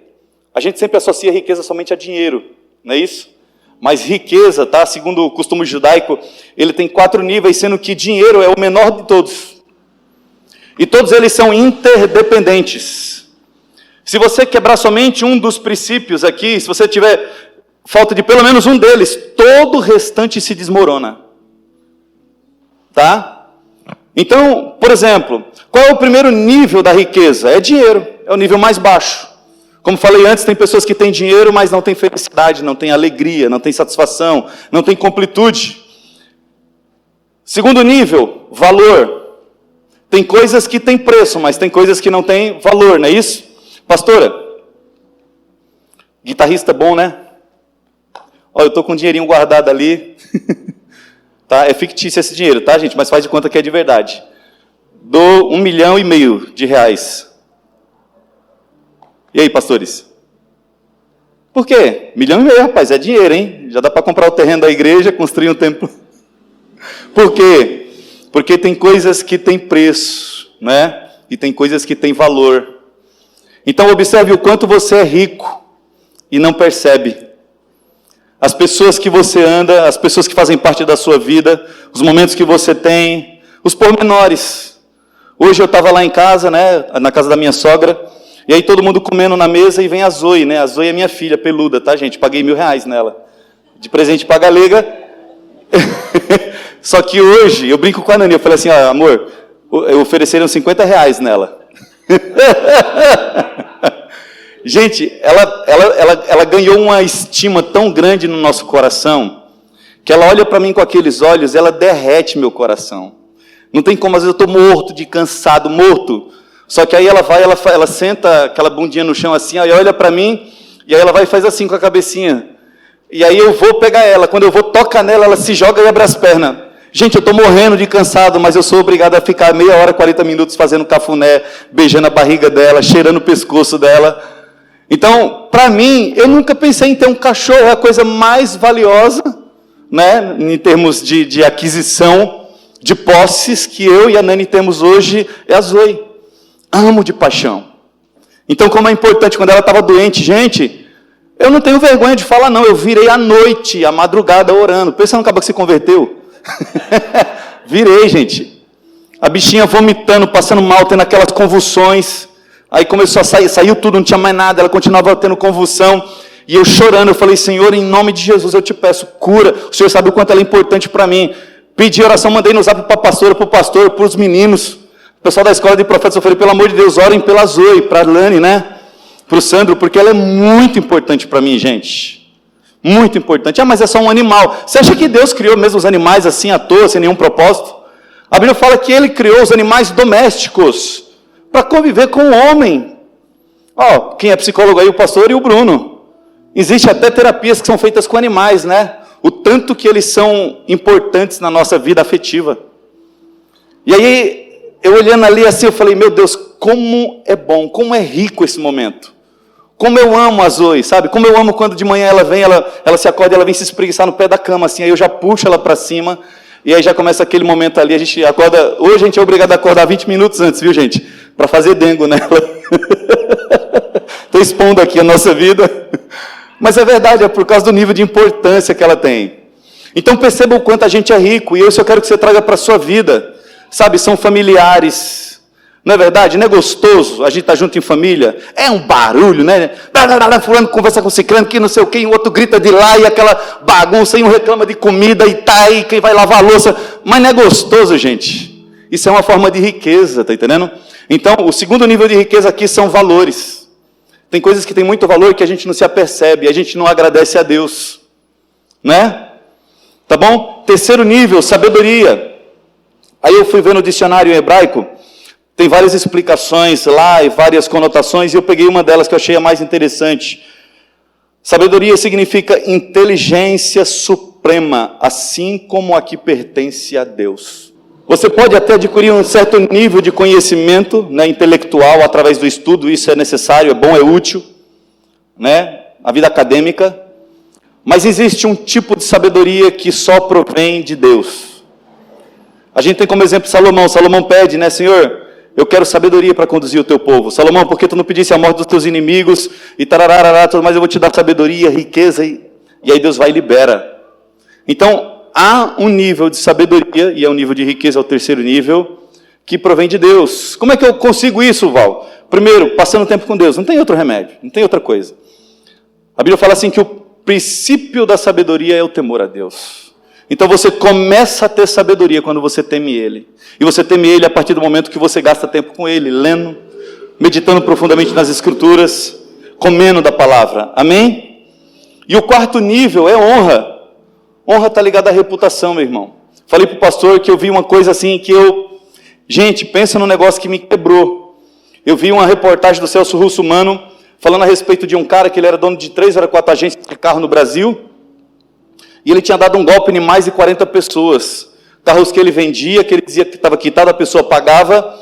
A gente sempre associa riqueza somente a dinheiro, não é isso? Mas riqueza, tá? Segundo o costume judaico, ele tem 4 níveis, sendo que dinheiro é o menor de todos. E todos eles são interdependentes. Se você quebrar somente um dos princípios aqui, se você tiver falta de pelo menos um deles, todo o restante se desmorona. Tá? Então, por exemplo, qual é o primeiro nível da riqueza? É dinheiro, é o nível mais baixo. Como falei antes, tem pessoas que têm dinheiro, mas não têm felicidade, não têm alegria, não têm satisfação, não têm completude. Segundo nível, valor. Tem coisas que têm preço, mas tem coisas que não têm valor, não é isso? Pastora, guitarrista bom, né? Olha, eu estou com um dinheirinho guardado ali. Tá? É fictício esse dinheiro, tá, gente? Mas faz de conta que é de verdade. Dou R$1,5 milhão. E aí, pastores? Por quê? R$1,5 milhão, rapaz, é dinheiro, hein? Já dá para comprar o terreno da igreja, construir um templo. Por quê? Porque tem coisas que têm preço, né? E tem coisas que têm valor. Então, observe o quanto você é rico e não percebe. As pessoas que você anda, as pessoas que fazem parte da sua vida, os momentos que você tem, os pormenores. Hoje eu estava lá em casa, né? Na casa da minha sogra, e aí todo mundo comendo na mesa e vem a Zoe, né? A Zoe é minha filha, peluda, tá, gente? Paguei R$1.000 nela. De presente para a galega. Só que hoje, eu brinco com a Nani, eu falei assim, ó, amor, ofereceram R$50 nela. Gente, ela ganhou uma estima tão grande no nosso coração, que ela olha para mim com aqueles olhos, ela derrete meu coração. Não tem como, às vezes eu estou morto, de cansado, morto. Só que aí ela vai, ela senta aquela bundinha no chão assim, aí olha para mim, e aí ela vai e faz assim com a cabecinha. E aí eu vou pegar ela, quando eu vou tocar nela, ela se joga e abre as pernas. Gente, eu estou morrendo de cansado, mas eu sou obrigado a ficar meia hora, 40 minutos fazendo cafuné, beijando a barriga dela, cheirando o pescoço dela. Então, para mim, eu nunca pensei em ter um cachorro, é a coisa mais valiosa, né, em termos de aquisição, de posses, que eu e a Nani temos hoje, é a Zoe. Amo de paixão. Então, como é importante, quando ela estava doente, gente, eu não tenho vergonha de falar, não, eu virei à noite, à madrugada, orando. Pensa no cabo que se converteu. Virei, gente. A bichinha vomitando, passando mal, tendo aquelas convulsões. Aí começou a sair, saiu tudo, não tinha mais nada. Ela continuava tendo convulsão. E eu chorando, eu falei, Senhor, em nome de Jesus, eu te peço, cura. O Senhor sabe o quanto ela é importante para mim. Pedi oração, mandei no zap para a pastora, para o pastor, para os meninos. O pessoal da escola de profetas, eu falei, pelo amor de Deus, orem pela Zoe, para a Lani, né? Para o Sandro, porque ela é muito importante para mim, gente. Muito importante. Ah, mas é só um animal. Você acha que Deus criou mesmo os animais assim à toa, sem nenhum propósito? A Bíblia fala que Ele criou os animais domésticos para conviver com o homem. Ó, quem é psicólogo aí, o pastor e o Bruno. Existe até terapias que são feitas com animais, né? O tanto que eles são importantes na nossa vida afetiva. E aí, eu olhando ali assim, eu falei, meu Deus, como é bom, como é rico esse momento. Como eu amo a Zoe, sabe? Como eu amo quando de manhã ela vem, ela se acorda, ela vem se espreguiçar no pé da cama, assim, aí eu já puxo ela para cima, e aí já começa aquele momento ali, a gente acorda, hoje a gente é obrigado a acordar 20 minutos antes, viu, gente? Para fazer dengo nela. Estou expondo aqui a nossa vida. Mas é verdade, é por causa do nível de importância que ela tem. Então perceba o quanto a gente é rico, e eu só quero que você traga para a sua vida, sabe? São familiares. Não é verdade? Não é gostoso a gente estar junto em família? É um barulho, né? Fulano conversa com ciclano, que não sei o quê, e o outro grita de lá, e aquela bagunça, e um reclama de comida, e tá aí, quem vai lavar a louça. Mas não é gostoso, gente? Isso é uma forma de riqueza, tá entendendo? Então, o segundo nível de riqueza aqui são valores. Tem coisas que têm muito valor que a gente não se apercebe, a gente não agradece a Deus, né? Tá bom? Terceiro nível, sabedoria. Aí eu fui ver no dicionário em hebraico, tem várias explicações lá e várias conotações, e eu peguei uma delas que eu achei a mais interessante. Sabedoria significa inteligência suprema, assim como a que pertence a Deus. Você pode até adquirir um certo nível de conhecimento, né, intelectual através do estudo, isso é necessário, é bom, é útil, né, a vida acadêmica, mas existe um tipo de sabedoria que só provém de Deus. A gente tem como exemplo Salomão pede, né, Senhor, eu quero sabedoria para conduzir o teu povo. Salomão, por que tu não pedisse a morte dos teus inimigos, e tarararará, tudo mais, eu vou te dar sabedoria, riqueza, e aí Deus vai e libera. Então, há um nível de sabedoria, e é um nível de riqueza, é o terceiro nível, que provém de Deus. Como é que eu consigo isso, Val? Primeiro, passando tempo com Deus. Não tem outro remédio, não tem outra coisa. A Bíblia fala assim que o princípio da sabedoria é o temor a Deus. Então você começa a ter sabedoria quando você teme Ele. E você teme Ele a partir do momento que você gasta tempo com Ele, lendo, meditando profundamente nas Escrituras, comendo da palavra. Amém? E o quarto nível é honra. Honra está ligada à reputação, meu irmão. Falei para o pastor que eu vi uma coisa assim que Gente, pensa num negócio que me quebrou. Eu vi uma reportagem do Celso Russomano falando a respeito de um cara que ele era dono de 3 ou 4 agências de carro no Brasil. E ele tinha dado um golpe em mais de 40 pessoas. Carros que ele vendia, que ele dizia que estava quitado, a pessoa pagava.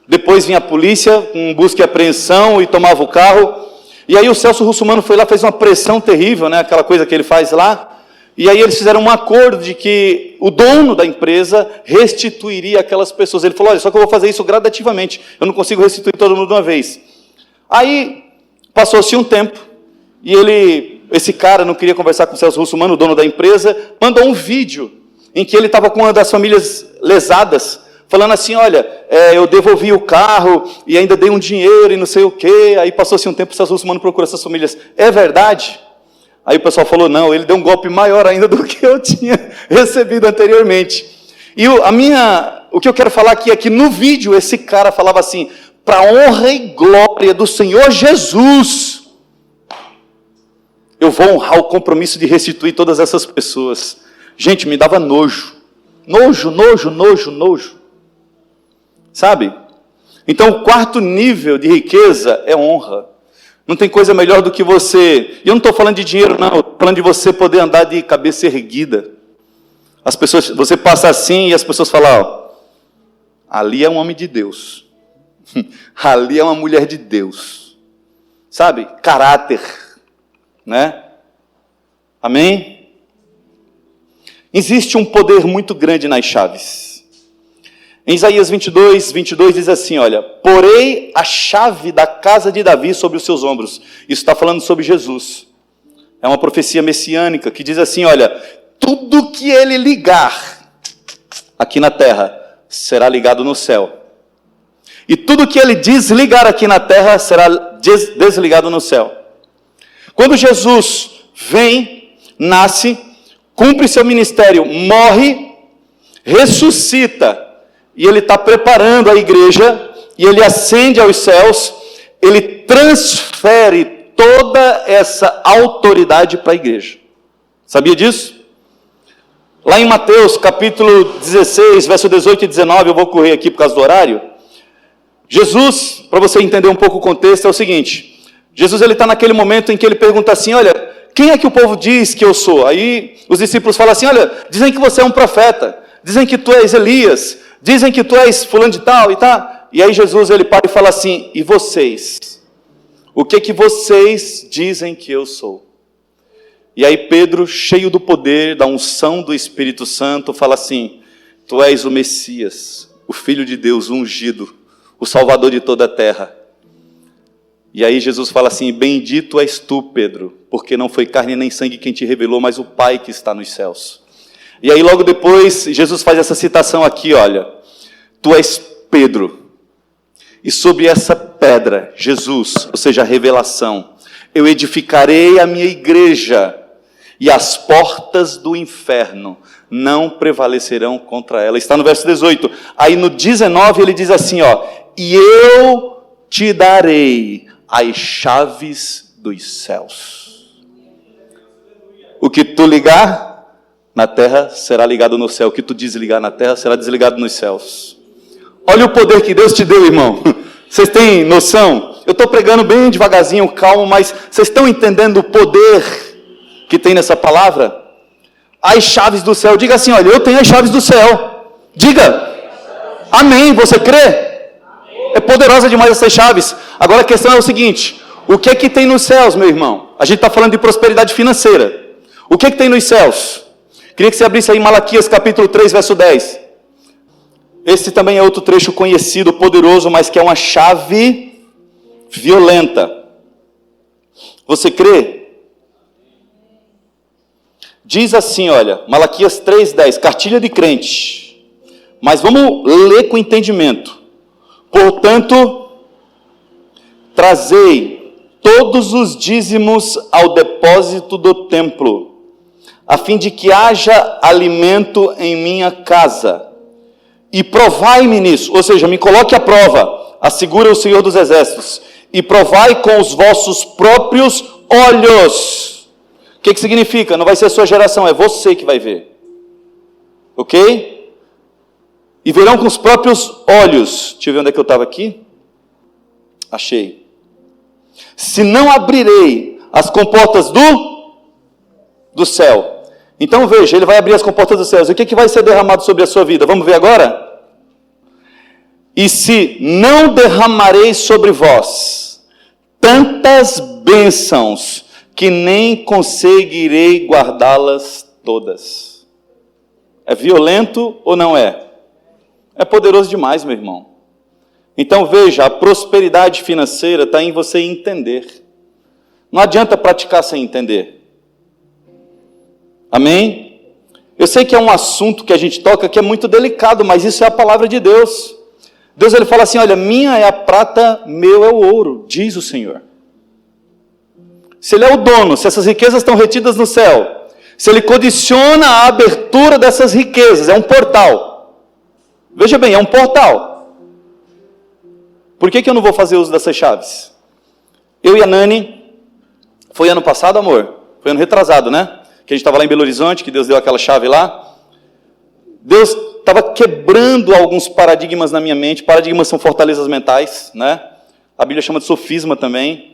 Depois vinha a polícia, com busca e apreensão, e tomava o carro. E aí o Celso Russomano foi lá, fez uma pressão terrível, né? Aquela coisa que ele faz lá. E aí eles fizeram um acordo de que o dono da empresa restituiria aquelas pessoas. Ele falou, olha, só que eu vou fazer isso gradativamente, eu não consigo restituir todo mundo de uma vez. Aí, passou-se um tempo, e esse cara não queria conversar com o Celso Russomano, o dono da empresa, mandou um vídeo em que ele estava com uma das famílias lesadas, falando assim, olha, eu devolvi o carro, e ainda dei um dinheiro, e não sei o quê. Aí passou-se um tempo, o Celso Russomano procurou essas famílias. É verdade? Aí o pessoal falou, não, ele deu um golpe maior ainda do que eu tinha recebido anteriormente. E o que eu quero falar aqui é que no vídeo esse cara falava assim, para a honra e glória do Senhor Jesus, eu vou honrar o compromisso de restituir todas essas pessoas. Gente, me dava nojo. Nojo. Sabe? Então o quarto nível de riqueza é honra. Não tem coisa melhor do que você... E eu não estou falando de dinheiro, não. Estou falando de você poder andar de cabeça erguida. As pessoas, você passa assim e as pessoas falam, ó, ali é um homem de Deus. Ali é uma mulher de Deus. Sabe? Caráter. Né? Amém? Existe um poder muito grande nas chaves. Em Isaías 22 diz assim, olha, porei a chave da casa de Davi sobre os seus ombros. Isso está falando sobre Jesus. É uma profecia messiânica que diz assim, olha, tudo que ele ligar aqui na terra será ligado no céu. E tudo que ele desligar aqui na terra será desligado no céu. Quando Jesus vem, nasce, cumpre seu ministério, morre, ressuscita, e ele está preparando a igreja, e ele ascende aos céus, ele transfere toda essa autoridade para a igreja. Sabia disso? Lá em Mateus, capítulo 16, verso 18 e 19, eu vou correr aqui por causa do horário. Jesus, para você entender um pouco o contexto, é o seguinte. Jesus está naquele momento em que ele pergunta assim, olha, quem é que o povo diz que eu sou? Aí os discípulos falam assim, olha, dizem que você é um profeta, dizem que tu és Elias, dizem que tu és fulano de tal e tá. E aí Jesus ele para e fala assim, e vocês? O que vocês dizem que eu sou? E aí Pedro, cheio do poder, da unção do Espírito Santo, fala assim, tu és o Messias, o Filho de Deus ungido, o Salvador de toda a terra. E aí Jesus fala assim, bendito és tu, Pedro, porque não foi carne nem sangue quem te revelou, mas o Pai que está nos céus. E aí logo depois, Jesus faz essa citação aqui, olha, tu és Pedro, e sobre essa pedra, Jesus, ou seja, a revelação, eu edificarei a minha igreja, e as portas do inferno não prevalecerão contra ela. Está no verso 18. Aí no 19 ele diz assim, ó, e eu te darei as chaves dos céus. O que tu ligar na terra será ligado no céu. O que tu desligar na terra será desligado nos céus. Olha o poder que Deus te deu, irmão. Vocês têm noção? Eu estou pregando bem devagarzinho, calmo, mas vocês estão entendendo o poder que tem nessa palavra? As chaves do céu. Diga assim, olha, eu tenho as chaves do céu. Diga. Amém. Você crê? É poderosa demais essas chaves. Agora a questão é o seguinte, o que é que tem nos céus, meu irmão? A gente está falando de prosperidade financeira. O que é que tem nos céus? Queria que você abrisse aí Malaquias capítulo 3, verso 10. Esse também é outro trecho conhecido, poderoso, mas que é uma chave violenta. Você crê? Diz assim, olha, Malaquias 3:10, cartilha de crente. Mas vamos ler com entendimento. Portanto, trazei todos os dízimos ao depósito do templo, a fim de que haja alimento em minha casa. E provai-me nisso, ou seja, me coloque à prova, assegura o Senhor dos Exércitos, e provai com os vossos próprios olhos. O que significa? Não vai ser a sua geração, é você que vai ver. Ok? E verão com os próprios olhos. Deixa eu ver onde é que eu estava aqui. Achei. Se não abrirei as comportas do céu. Então veja, ele vai abrir as comportas dos céus. O que vai ser derramado sobre a sua vida? Vamos ver agora? E se não derramarei sobre vós tantas bênçãos que nem conseguirei guardá-las todas. É violento ou não é? É poderoso demais, meu irmão. Então veja, a prosperidade financeira está em você entender. Não adianta praticar sem entender. Amém? Eu sei que é um assunto que a gente toca que é muito delicado, mas isso é a palavra de Deus. Deus ele fala assim, olha, minha é a prata, meu é o ouro, diz o Senhor. Se Ele é o dono, se essas riquezas estão retidas no céu, se Ele condiciona a abertura dessas riquezas, é um portal. Veja bem, é um portal. Por que eu não vou fazer uso dessas chaves? Eu e a Nani, foi ano passado, amor? Foi ano retrasado, né? Que a gente estava lá em Belo Horizonte, que Deus deu aquela chave lá. Deus estava quebrando alguns paradigmas na minha mente. Paradigmas são fortalezas mentais, né? A Bíblia chama de sofisma também.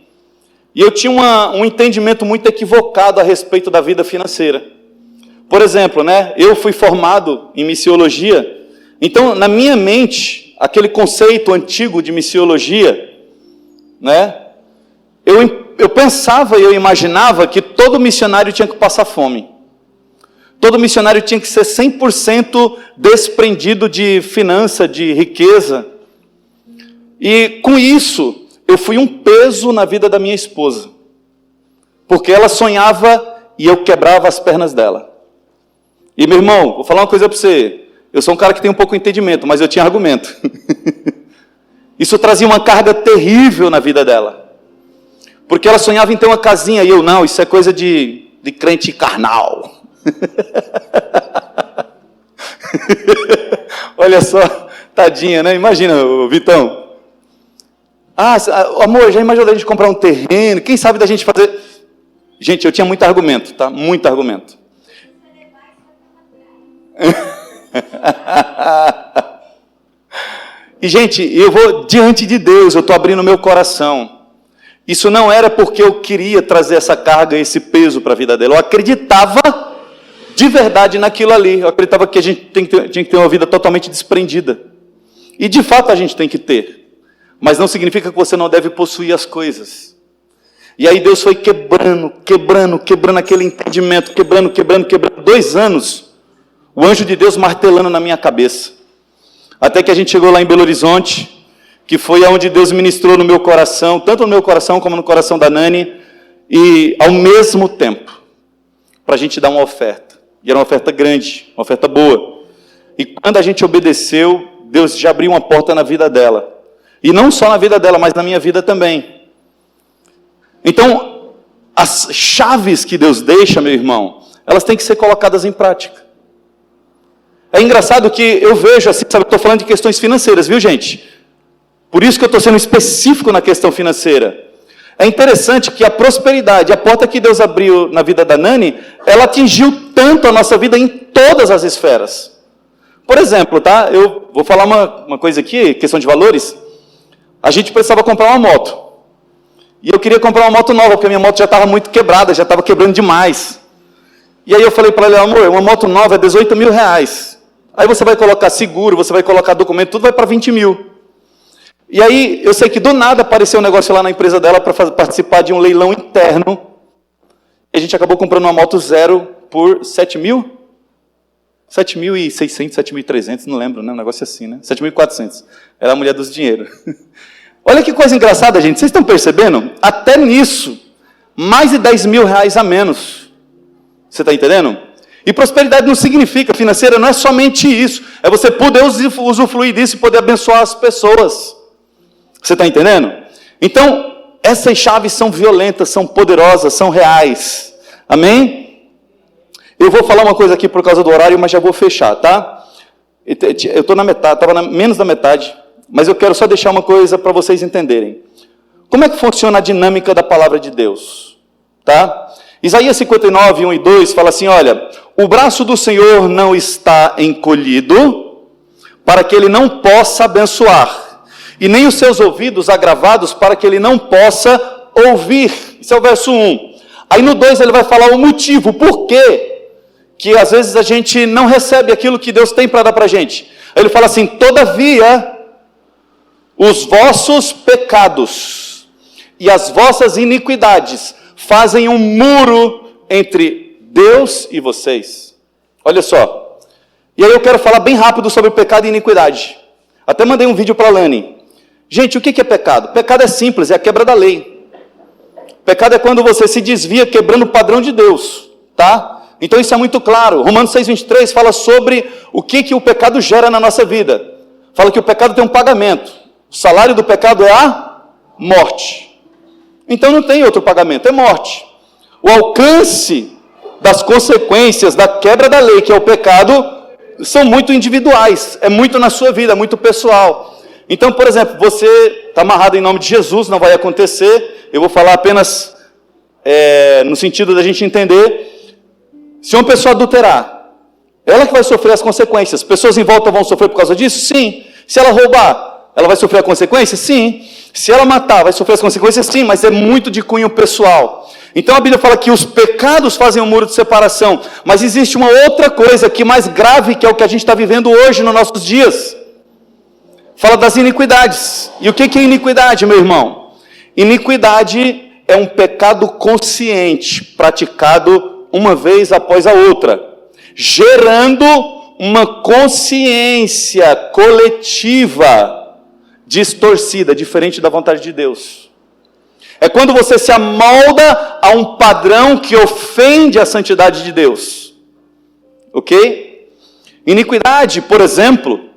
E eu tinha um entendimento muito equivocado a respeito da vida financeira. Por exemplo, né? Eu fui formado em missiologia. Então, na minha mente, aquele conceito antigo de missiologia, né? Eu pensava e eu imaginava que todo missionário tinha que passar fome. Todo missionário tinha que ser 100% desprendido de finança, de riqueza. E com isso, eu fui um peso na vida da minha esposa. Porque ela sonhava e eu quebrava as pernas dela. E meu irmão, vou falar uma coisa para você. Eu sou um cara que tem um pouco de entendimento, mas eu tinha argumento. Isso trazia uma carga terrível na vida dela. Porque ela sonhava em ter uma casinha, e eu, não, isso é coisa de crente carnal. Olha só, tadinha, né? Imagina, Vitão. Ah, amor, já imaginou a gente comprar um terreno? Quem sabe da gente fazer... Gente, eu tinha muito argumento, tá? Muito argumento. E, gente, eu vou diante de Deus, eu estou abrindo meu coração. Isso não era porque eu queria trazer essa carga, esse peso para a vida dela. Eu acreditava de verdade naquilo ali. Eu acreditava que a gente tinha que ter uma vida totalmente desprendida. E de fato a gente tem que ter. Mas não significa que você não deve possuir as coisas. E aí Deus foi quebrando aquele entendimento, quebrando. 2 anos, o anjo de Deus martelando na minha cabeça. Até que a gente chegou lá em Belo Horizonte, que foi onde Deus ministrou no meu coração, tanto no meu coração como no coração da Nani, e ao mesmo tempo, para a gente dar uma oferta. E era uma oferta grande, uma oferta boa. E quando a gente obedeceu, Deus já abriu uma porta na vida dela. E não só na vida dela, mas na minha vida também. Então, as chaves que Deus deixa, meu irmão, elas têm que ser colocadas em prática. É engraçado que eu vejo assim, sabe, eu estou falando de questões financeiras, viu, gente? Por isso que eu estou sendo específico na questão financeira. É interessante que a prosperidade, a porta que Deus abriu na vida da Nani, ela atingiu tanto a nossa vida em todas as esferas. Por exemplo, tá? Eu vou falar uma coisa aqui, questão de valores. A gente precisava comprar uma moto. E eu queria comprar uma moto nova, porque a minha moto já estava muito quebrada, já estava quebrando demais. E aí eu falei para ela, amor, uma moto nova é 18 mil reais. Aí você vai colocar seguro, você vai colocar documento, tudo vai para 20 mil. E aí, eu sei que do nada apareceu um negócio lá na empresa dela para participar de um leilão interno. E a gente acabou comprando uma moto zero por 7 mil? 7.600, 7.300, não lembro, né? Um negócio assim, né? 7.400. Era a mulher dos dinheiros. Olha que coisa engraçada, gente. Vocês estão percebendo? Até nisso, mais de 10 mil reais a menos. Você está entendendo? E prosperidade não significa, financeira não é somente isso. É você poder usufruir disso e poder abençoar as pessoas. Você está entendendo? Então, essas chaves são violentas, são poderosas, são reais. Amém? Eu vou falar uma coisa aqui por causa do horário, mas já vou fechar, tá? Eu estou na metade, estava menos da metade, mas eu quero só deixar uma coisa para vocês entenderem. Como é que funciona a dinâmica da palavra de Deus? Tá? Isaías 59, 1 e 2 fala assim, olha, o braço do Senhor não está encolhido, para que ele não possa abençoar, e nem os seus ouvidos agravados para que ele não possa ouvir. Isso é o verso 1. Aí no 2 ele vai falar o motivo, por quê? Que às vezes a gente não recebe aquilo que Deus tem para dar para a gente. Aí ele fala assim, todavia, os vossos pecados e as vossas iniquidades fazem um muro entre Deus e vocês. Olha só. E aí eu quero falar bem rápido sobre pecado e iniquidade. Até mandei um vídeo para a Lani. Gente, o que é pecado? Pecado é simples, é a quebra da lei. Pecado é quando você se desvia quebrando o padrão de Deus, tá? Então isso é muito claro. Romanos 6,23 fala sobre o que o pecado gera na nossa vida. Fala que o pecado tem um pagamento. O salário do pecado é a morte. Então não tem outro pagamento, é morte. O alcance das consequências da quebra da lei, que é o pecado, são muito individuais. É muito na sua vida, é muito pessoal. Então, por exemplo, você está amarrado em nome de Jesus, não vai acontecer. Eu vou falar apenas no sentido da gente entender. Se uma pessoa adulterar, ela que vai sofrer as consequências. Pessoas em volta vão sofrer por causa disso? Sim. Se ela roubar, ela vai sofrer a consequência? Sim. Se ela matar, vai sofrer as consequências? Sim, mas é muito de cunho pessoal. Então a Bíblia fala que os pecados fazem um muro de separação. Mas existe uma outra coisa que mais grave, que é o que a gente está vivendo hoje nos nossos dias. Fala das iniquidades. E o que é iniquidade, meu irmão? Iniquidade é um pecado consciente, praticado uma vez após a outra, gerando uma consciência coletiva distorcida, diferente da vontade de Deus. É quando você se amolda a um padrão que ofende a santidade de Deus. Ok? Iniquidade, por exemplo,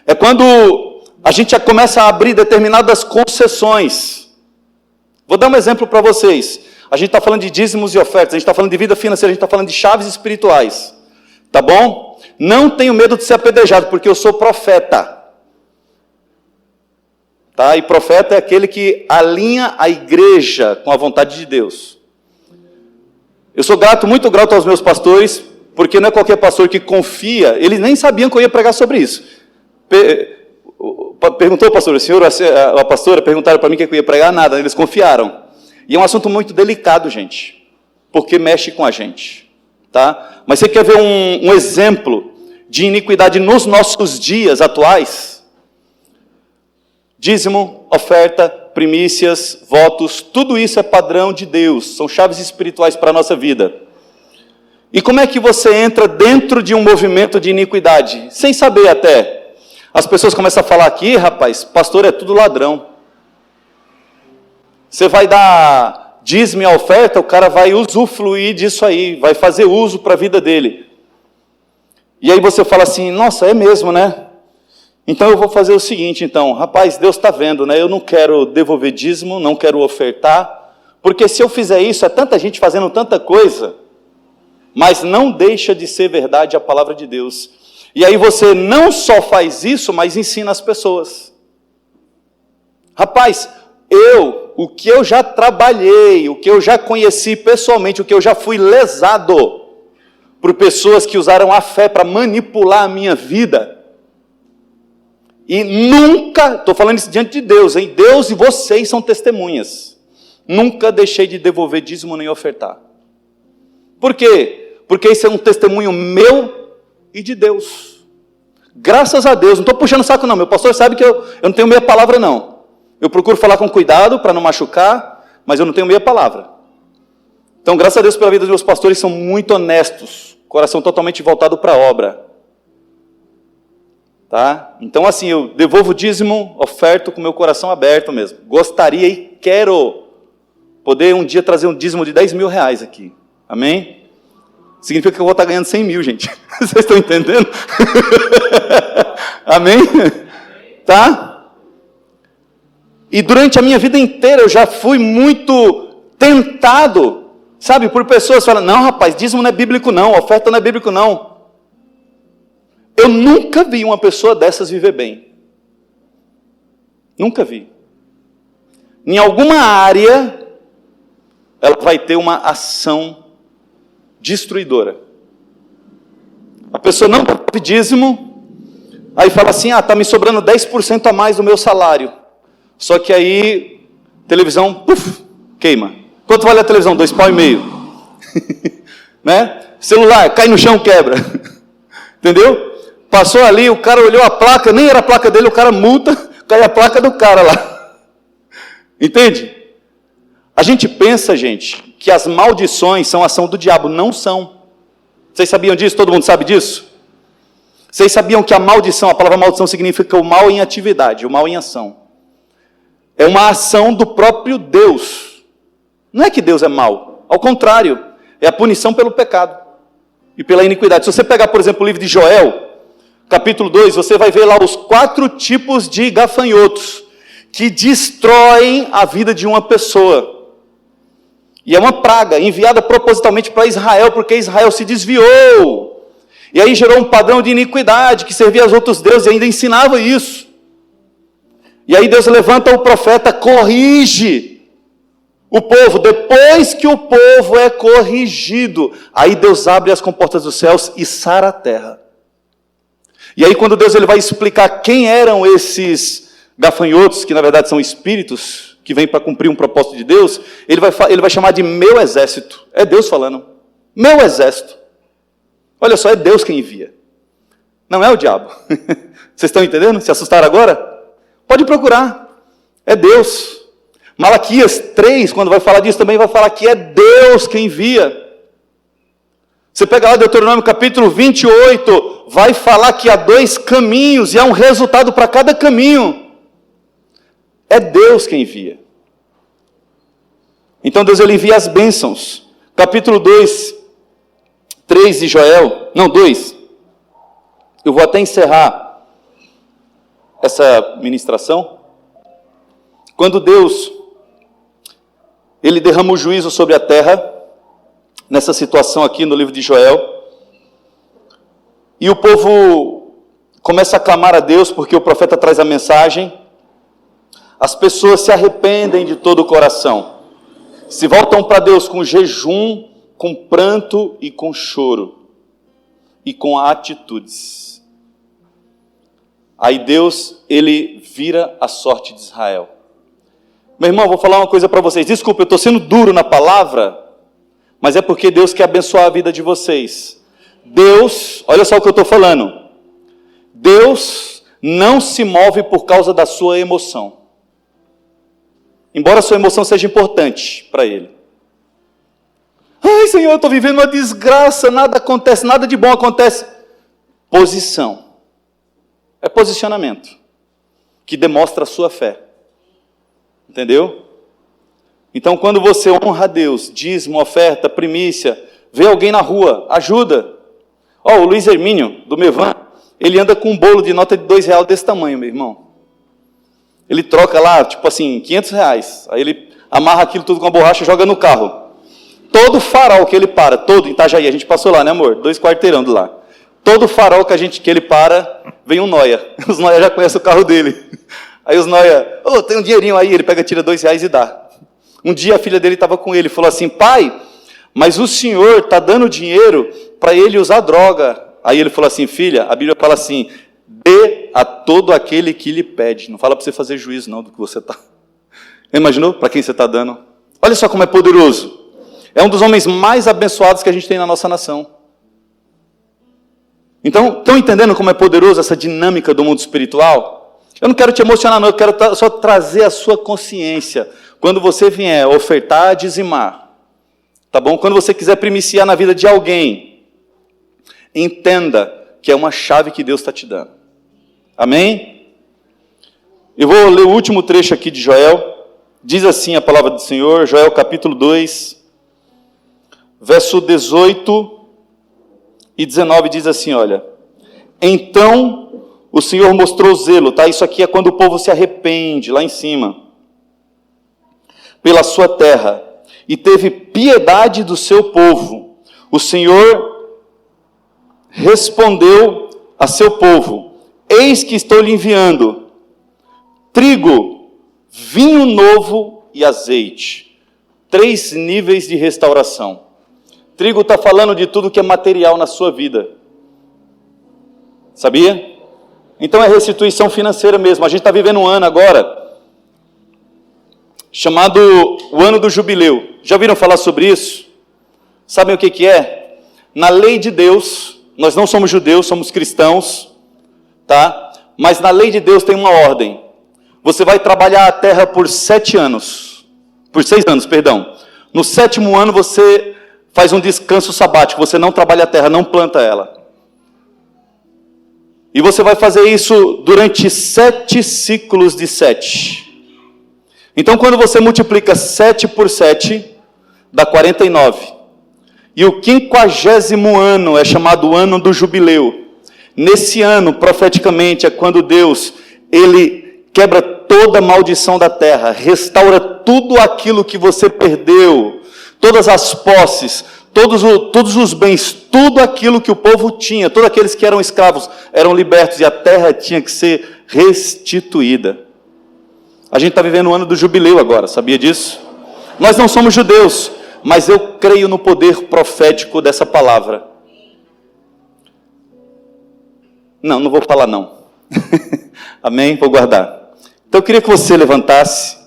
é quando a gente já começa a abrir determinadas concessões. Vou dar um exemplo para vocês. A gente está falando de dízimos e ofertas, a gente está falando de vida financeira, a gente está falando de chaves espirituais. Tá bom? Não tenho medo de ser apedrejado, porque eu sou profeta. Tá? E profeta é aquele que alinha a igreja com a vontade de Deus. Eu sou grato, muito grato aos meus pastores, porque não é qualquer pastor que confia, eles nem sabiam que eu ia pregar sobre isso. Perguntou o pastor, o senhor, a pastora, perguntaram para mim que eu ia pregar, nada, eles confiaram. E é um assunto muito delicado, gente, porque mexe com a gente, tá? Mas você quer ver um exemplo de iniquidade nos nossos dias atuais? Dízimo, oferta, primícias, votos, tudo isso é padrão de Deus, são chaves espirituais para a nossa vida. E como é que você entra dentro de um movimento de iniquidade? Sem saber até. As pessoas começam a falar aqui, rapaz, pastor é tudo ladrão. Você vai dar dízimo e a oferta, o cara vai usufruir disso aí, vai fazer uso para a vida dele. E aí você fala assim, nossa, é mesmo, né? Então eu vou fazer o seguinte, então, rapaz, Deus está vendo, né? Eu não quero devolver dízimo, não quero ofertar, Porque se eu fizer isso, é tanta gente fazendo tanta coisa, mas não deixa de ser verdade a palavra de Deus. E aí você não só faz isso, mas ensina as pessoas. Rapaz, o que eu já trabalhei, o que eu já conheci pessoalmente, o que eu já fui lesado por pessoas que usaram a fé para manipular a minha vida. E nunca, estou falando isso diante de Deus, hein? Deus e vocês são testemunhas. Nunca deixei de devolver dízimo nem ofertar. Por quê? Porque isso é um testemunho meu e de Deus. Graças a Deus, não estou puxando o saco não, meu pastor sabe que eu não tenho meia palavra não. Eu procuro falar com cuidado para não machucar, mas eu não tenho meia palavra. Então, graças a Deus pela vida dos meus pastores, são muito honestos, coração totalmente voltado para a obra. Tá? Então, assim, eu devolvo o dízimo, oferto com meu coração aberto mesmo. Gostaria e quero poder um dia trazer um dízimo de 10 mil reais aqui. Amém? Significa que eu vou estar ganhando 100 mil, gente. Vocês estão entendendo? Amém? Tá? E durante a minha vida inteira eu já fui muito tentado, sabe, por pessoas falando, não rapaz, dízimo não é bíblico não, oferta não é bíblico não. Eu nunca vi uma pessoa dessas viver bem. Nunca vi. Em alguma área, ela vai ter uma ação destruidora. A pessoa não dá dízimo, aí fala assim, está me sobrando 10% a mais do meu salário. Só que aí, televisão, puf, queima. Quanto vale a televisão? 2,5 pau. Né? Celular, cai no chão, quebra. Entendeu? Passou ali, o cara olhou a placa, nem era a placa dele, o cara multa, cai a placa do cara lá. Entende? A gente pensa, gente, que as maldições são ação do diabo. Não são. Vocês sabiam disso? Todo mundo sabe disso? Vocês sabiam que a maldição, a palavra maldição significa o mal em atividade, o mal em ação. É uma ação do próprio Deus. Não é que Deus é mau. Ao contrário, é a punição pelo pecado e pela iniquidade. Se você pegar, por exemplo, o livro de Joel, capítulo 2, você vai ver lá os 4 tipos de gafanhotos que destroem a vida de uma pessoa. E é uma praga enviada propositalmente para Israel, porque Israel se desviou. E aí gerou um padrão de iniquidade, que servia aos outros deuses e ainda ensinava isso. E aí Deus levanta o profeta, corrige o povo. Depois que o povo é corrigido, aí Deus abre as comportas dos céus e sara a terra. E aí quando Deus ele vai explicar quem eram esses gafanhotos, que na verdade são espíritos, que vêm para cumprir um propósito de Deus, ele vai chamar de meu exército. É Deus falando. Meu exército. Olha só, é Deus quem envia. Não é o diabo. Vocês estão entendendo? Se assustaram agora? Pode procurar. É Deus. Malaquias 3, quando vai falar disso, também vai falar que é Deus quem envia. Você pega lá Deuteronômio capítulo 28, vai falar que há 2 caminhos e há um resultado para cada caminho. É Deus quem envia. Então Deus ele envia as bênçãos. Capítulo 2, 3 de Joel, não, 2. Eu vou até encerrar essa ministração. Quando Deus ele derrama o juízo sobre a terra, nessa situação aqui no livro de Joel, e o povo começa a clamar a Deus, porque o profeta traz a mensagem, as pessoas se arrependem de todo o coração, se voltam para Deus com jejum, com pranto e com choro, e com atitudes. Aí Deus, ele vira a sorte de Israel. Meu irmão, vou falar uma coisa para vocês. Desculpa, eu estou sendo duro na palavra, mas é porque Deus quer abençoar a vida de vocês. Deus, olha só o que eu estou falando. Deus não se move por causa da sua emoção. Embora a sua emoção seja importante para Ele. Ai, Senhor, eu estou vivendo uma desgraça, nada acontece, nada de bom acontece. Posição. É posicionamento. Que demonstra a sua fé. Entendeu? Então, quando você honra a Deus, dízimo, oferta, primícia, vê alguém na rua, ajuda. O Luiz Hermínio, do Mevan, ele anda com um bolo de nota de R$2 desse tamanho, meu irmão. Ele troca lá, tipo assim, R$500. Aí ele amarra aquilo tudo com a borracha e joga no carro. Todo farol que ele para, todo em Itajaí, a gente passou lá, né, amor? 2 quarteirão de lá. Todo farol que ele para, vem um noia. Os noia já conhecem o carro dele. Aí os noia, tem um dinheirinho aí, ele pega, tira R$2 e dá. Um dia a filha dele estava com ele, falou assim, pai, mas o senhor está dando dinheiro para ele usar droga. Aí ele falou assim, filha, a Bíblia fala assim, dê a todo aquele que lhe pede. Não fala para você fazer juízo não do que você está. Imaginou para quem você está dando? Olha só como é poderoso. É um dos homens mais abençoados que a gente tem na nossa nação. Então, estão entendendo como é poderoso essa dinâmica do mundo espiritual? Eu não quero te emocionar não, eu quero só trazer a sua consciência. Quando você vier ofertar, dizimar, tá bom? Quando você quiser primiciar na vida de alguém, entenda que é uma chave que Deus está te dando. Amém? Eu vou ler o último trecho aqui de Joel. Diz assim a palavra do Senhor, Joel capítulo 2, verso 18 e 19 diz assim, olha. Então o Senhor mostrou zelo, tá? Isso aqui é quando o povo se arrepende, lá em cima. Pela sua terra, e teve piedade do seu povo. O Senhor respondeu a seu povo, eis que estou lhe enviando trigo, vinho novo e azeite. 3 níveis de restauração. Trigo está falando de tudo que é material na sua vida. Sabia? Então é restituição financeira mesmo. A gente está vivendo um ano agora, chamado o ano do jubileu. Já ouviram falar sobre isso? Sabem o que é? Na lei de Deus, nós não somos judeus, somos cristãos, tá? Mas na lei de Deus tem uma ordem. Você vai trabalhar a terra por 6 anos. No 7º ano você faz um descanso sabático, você não trabalha a terra, não planta ela. E você vai fazer isso durante 7 ciclos de 7. Então, quando você multiplica 7 por 7, dá 49. E o 50º ano é chamado ano do jubileu. Nesse ano, profeticamente, é quando Deus, Ele quebra toda a maldição da terra, restaura tudo aquilo que você perdeu, todas as posses, todos os bens, tudo aquilo que o povo tinha, todos aqueles que eram escravos eram libertos e a terra tinha que ser restituída. A gente está vivendo o ano do jubileu agora, sabia disso? Nós não somos judeus, mas eu creio no poder profético dessa palavra. Não vou falar não. Amém? Vou guardar. Então eu queria que você levantasse,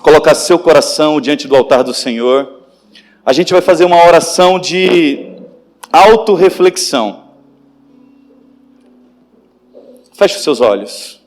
colocasse seu coração diante do altar do Senhor. A gente vai fazer uma oração de autorreflexão. Feche os seus olhos.